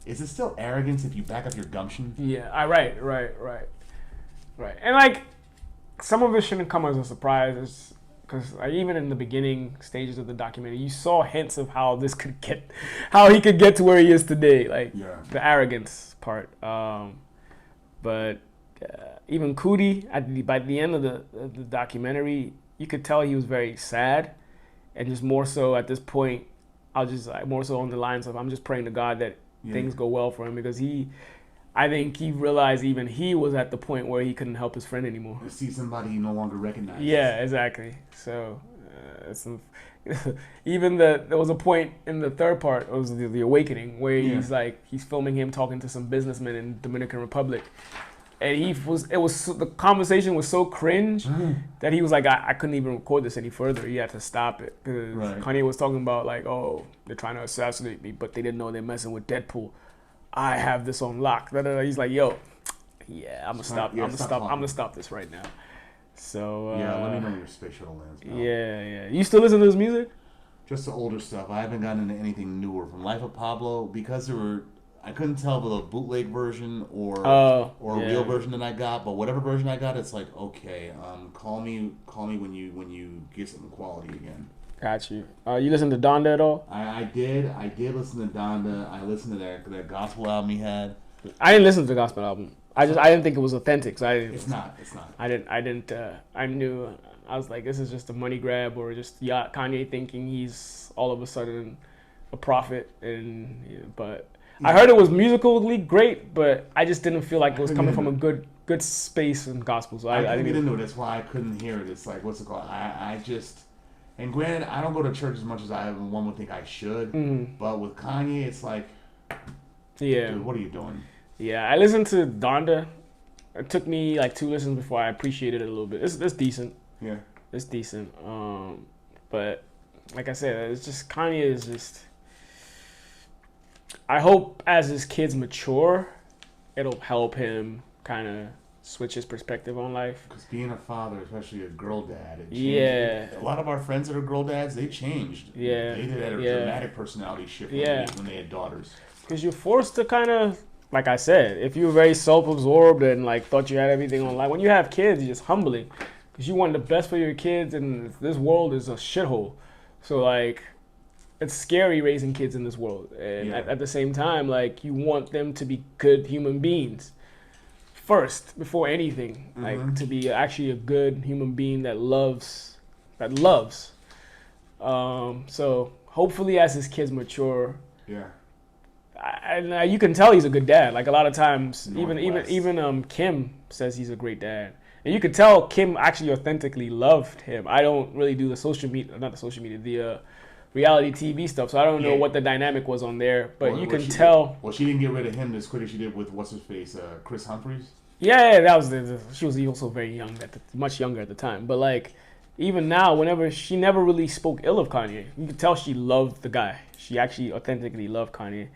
is it still arrogance if you back up your gumption? Yeah, right. And some of it shouldn't come as a surprise. because even in the beginning stages of the documentary, you saw hints of how he could get to where he is today, like the arrogance part. But even Cootie, by the end of the documentary, you could tell he was very sad, and just more so at this point, I was just more so on the lines of I'm just praying to God that things go well for him, because I think he realized even he was at the point where he couldn't help his friend anymore. To see somebody he no longer recognizes. Yeah, exactly. So, even there was a point in the third part, it was the awakening, where he's filming him talking to some businessmen in Dominican Republic, and the conversation was so cringe that he was like, I couldn't even record this any further. He had to stop it because Kanye was talking about like, oh, they're trying to assassinate me, but they didn't know they're messing with Deadpool. I have this on lock. He's like, yo, I'm gonna stop this right now. So let me know your spatial lens. Yeah. You still listen to his music? Just the older stuff. I haven't gotten into anything newer from Life of Pablo because I couldn't tell the bootleg version or real version that I got, but whatever version I got, it's like, okay, call me when you get something quality again. Got you. You listen to Donda at all? I did listen to Donda. I listened to that gospel album he had. I didn't listen to the gospel album. I didn't think it was authentic. So it's not. I knew. I was like, this is just a money grab, or just Kanye thinking he's all of a sudden a prophet. But I heard it was musically great, but I just didn't feel like it was coming from a good space in gospel. So I didn't get into it. That's why I couldn't hear it. It's like, what's it called? I just. And granted, I don't go to church as much as one would think I should. But with Kanye, it's like, dude, what are you doing? Yeah, I listened to Donda. It took me like 2 listens before I appreciated it a little bit. It's decent. Yeah. It's decent. But like I said, it's just Kanye is just. I hope as his kids mature, it'll help him kind of switch his perspective on life. Because being a father, especially a girl dad, it changed. A lot of our friends that are girl dads, they changed. Yeah. They did a dramatic personality shift when they had daughters. Because you're forced to kind of, like I said, if you were very self-absorbed and like thought you had everything on life, when you have kids, it's just humbling. Because you want the best for your kids, and this world is a shithole. So like, it's scary raising kids in this world. And at the same time, like, you want them to be good human beings first, before anything. Like, to be actually a good human being that loves. So hopefully as his kids mature, and you can tell he's a good dad. Like, a lot of times, even Kim says he's a great dad, and you could tell Kim actually authentically loved him. I don't really do the reality TV stuff, so I don't know what the dynamic was on there, but you can tell. Well, she didn't get rid of him as quick as she did with what's his face, Chris Humphries. Yeah, that was she was also very young, much younger at the time. But like, even now, whenever she never really spoke ill of Kanye, you could tell she loved the guy. She actually authentically loved Kanye.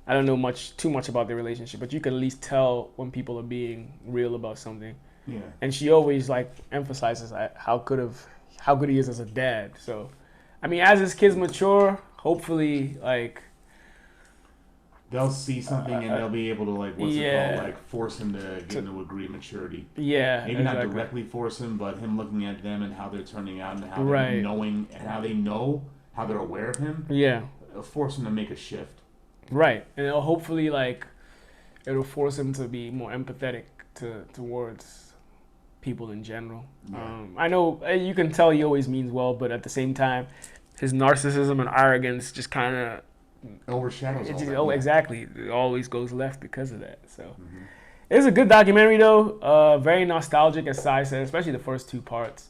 I don't know too much about their relationship, but you can at least tell when people are being real about something. Yeah. And she always like emphasizes how good he is as a dad. So, I mean, as his kids mature, hopefully, like, they'll see something and they'll be able to, like, force him to get into agree maturity. Yeah, maybe not directly force him, but him looking at them and how they're turning out and how they're knowing and how they know, how they're aware of him. Yeah, it'll force him to make a shift. Right, and it'll hopefully it'll force him to be more empathetic towards people in general. Yeah. I know you can tell he always means well, but at the same time, his narcissism and arrogance just kind of overshadows all that. Oh, exactly. It always goes left because of that. So it's a good documentary, though. Very nostalgic, as Sai said, especially the first 2 parts.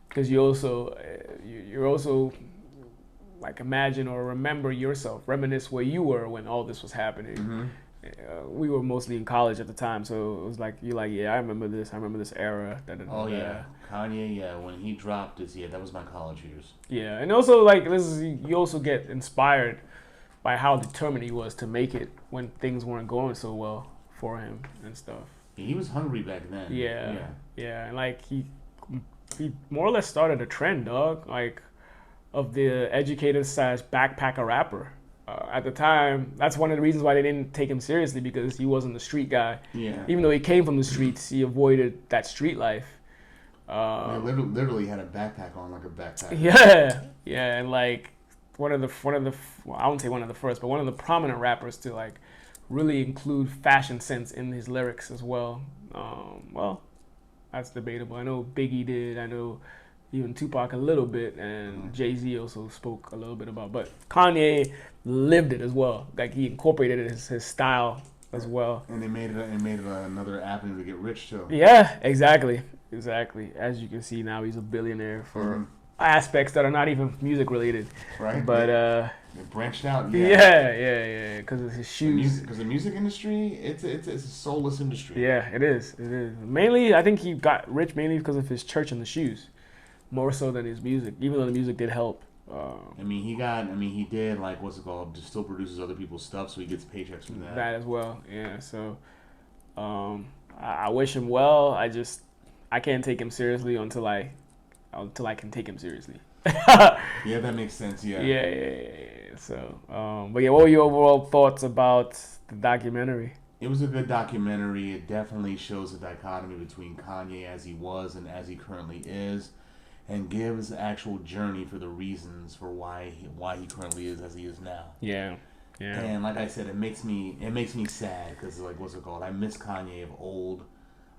Because you're also like, imagine or remember yourself, reminisce where you were when all this was happening. We were mostly in college at the time, so it was like, you're like, I remember this era. Kanye, when he dropped this, that was my college years. Yeah, and also, like, you also get inspired by how determined he was to make it when things weren't going so well for him and stuff. He was hungry back then. Yeah, and like, he more or less started a trend, dog, like, of the educated / backpacker rapper. At the time, that's one of the reasons why they didn't take him seriously, because he wasn't the street guy. Yeah. Even though he came from the streets, he avoided that street life. They literally had a backpack on, like a backpack. Yeah, and like one of the well, I won't say one of the first, but one of the prominent rappers to like really include fashion sense in his lyrics as well. Well, that's debatable. I know Biggie did. I know even Tupac a little bit, and Jay-Z also spoke a little bit about. But Kanye lived it as well. Like he incorporated his style as well. And they made it another avenue to get rich too. Yeah, exactly. As you can see now, he's a billionaire for aspects that are not even music related. Right. But they branched out. Yeah. Because of his shoes. Because the music industry, it's a soulless industry. Yeah, it is. Mainly, I think he got rich mainly because of his church and the shoes, more so than his music. Even though the music did help. He did like what's it called? Still produces other people's stuff, so he gets paychecks from that. That as well. Yeah. So, I wish him well. I can't take him seriously until I can take him seriously. Yeah, that makes sense. Yeah. Yeah. So, but yeah, what were your overall thoughts about the documentary? It was a good documentary. It definitely shows the dichotomy between Kanye as he was and as he currently is, and gives the actual journey for the reasons for why he currently is as he is now. Yeah. And like I said, it makes me sad because like what's it called? I miss Kanye of old.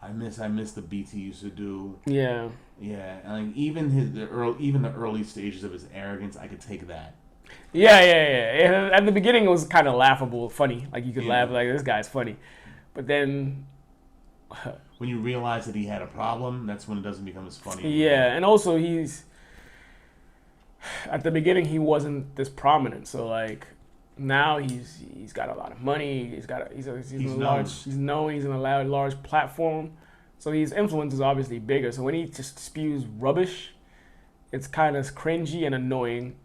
I miss the beats he used to do. Yeah. Yeah, and like even the early stages of his arrogance, I could take that. Yeah. At the beginning, it was kind of laughable, funny. Like you could laugh, like this guy's funny, but then when you realize that he had a problem, that's when it doesn't become as funny. Yeah, and also at the beginning he wasn't this prominent, so like now he's got a lot of money. He's known. He's in a large platform, so his influence is obviously bigger. So when he just spews rubbish, it's kind of cringy and annoying.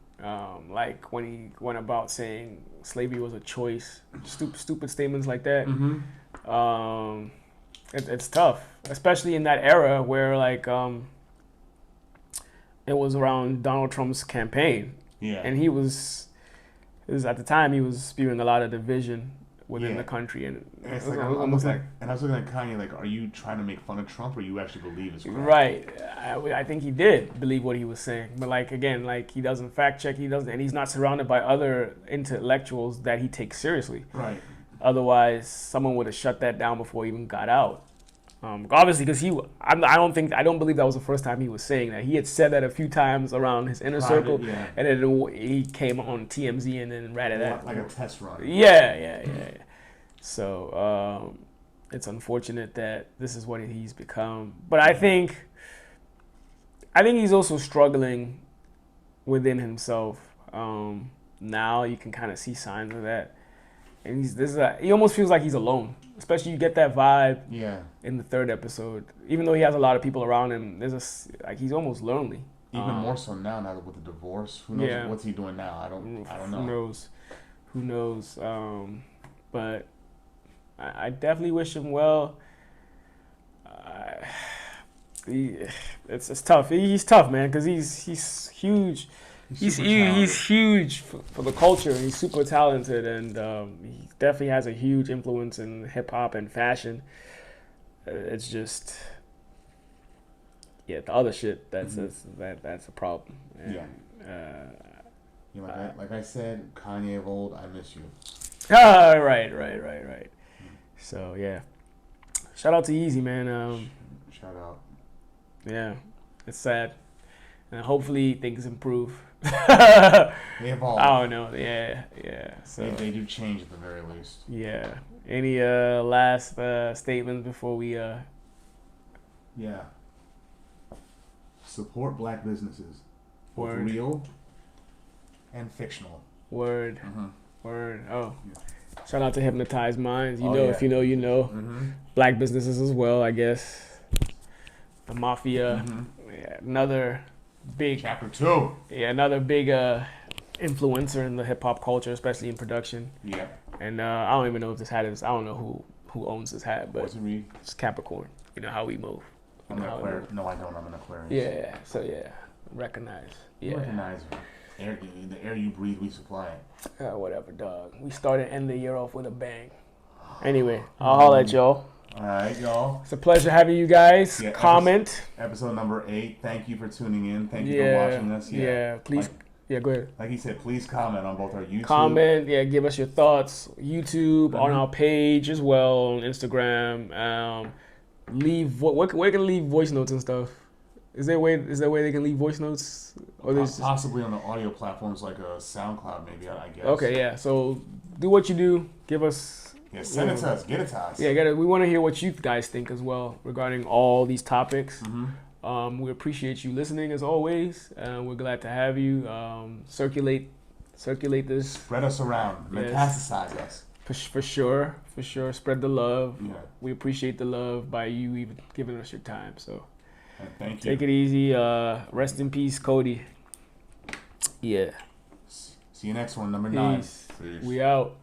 Like when he went about saying slavery was a choice, stupid statements like that. Mm-hmm. It's tough, especially in that era where like it was around Donald Trump's campaign. Yeah. And at the time he was spewing a lot of division within the country, and I was looking at Kanye like, are you trying to make fun of Trump, or you actually believe his crap? Right. I think he did believe what he was saying, but like again, like he doesn't fact check, and he's not surrounded by other intellectuals that he takes seriously. Right. Otherwise, someone would have shut that down before he even got out. Obviously, because I don't believe that was the first time he was saying that. He had said that a few times around his inner circle, and then he came on TMZ and then ratted that like a test run. Yeah. So it's unfortunate that this is what he's become, but I think he's also struggling within himself. Now you can kind of see signs of that. And he almost feels like he's alone. Especially you get that vibe in the third episode. Even though he has a lot of people around him, he's almost lonely. Even more so now with the divorce. Who knows what's he doing now? I don't know. Who knows? But I definitely wish him well. It's tough. He's tough, man, because he's huge. He's huge for the culture. He's super talented, and he definitely has a huge influence in hip hop and fashion. It's just, the other shit that's a problem. And, like I said, Kanye of old, I miss you. Right. So shout out to Yeezy, man. Shout out. Yeah, it's sad, and hopefully things improve. They evolve. I don't know. Yeah. So they do change at the very least. Yeah. Any last statements before we? Yeah. Support black businesses. Both Word. real and fictional. Word. Mm-hmm. Word. Oh. Yeah. Shout out to Hypnotized Minds. If you know, you know. Mm-hmm. Black businesses as well, I guess. The Mafia. Mm-hmm. Yeah, another big Chapter 2. Yeah, another big influencer in the hip hop culture, especially in production. Yeah. And I don't even know if this hat is. I don't know who owns this hat, but it's Capricorn. You know how we move. I'm an Aquarius. No, I don't. I'm an Aquarius. Yeah. So recognize. Yeah. Recognize the air you breathe. We supply it. Whatever, dog. We started end the year off with a bang. Anyway, I'll holler at y'all. All right, y'all. It's a pleasure having you guys. Yeah, Comment. Episode number 8. Thank you for tuning in. Thank you for watching us. Yeah. Please. Go ahead. Like he said, please comment on both our YouTube. Comment. Yeah, give us your thoughts. YouTube, on our page as well, on Instagram. Where can leave voice notes and stuff? Is there a way they can leave voice notes? Or possibly on the audio platforms like a SoundCloud, maybe, I guess. Okay, yeah. So do what you do. Give us. Yeah, send it to us. Get it to us. Yeah, we want to hear what you guys think as well regarding all these topics. Mm-hmm. We appreciate you listening as always. We're glad to have you. Circulate this. Spread us around. Metastasize us. For sure. Spread the love. Yeah. We appreciate the love by you even giving us your time. So thank you. Take it easy. Rest in peace, Cody. Yeah. See you next one, number 9. Peace. We out.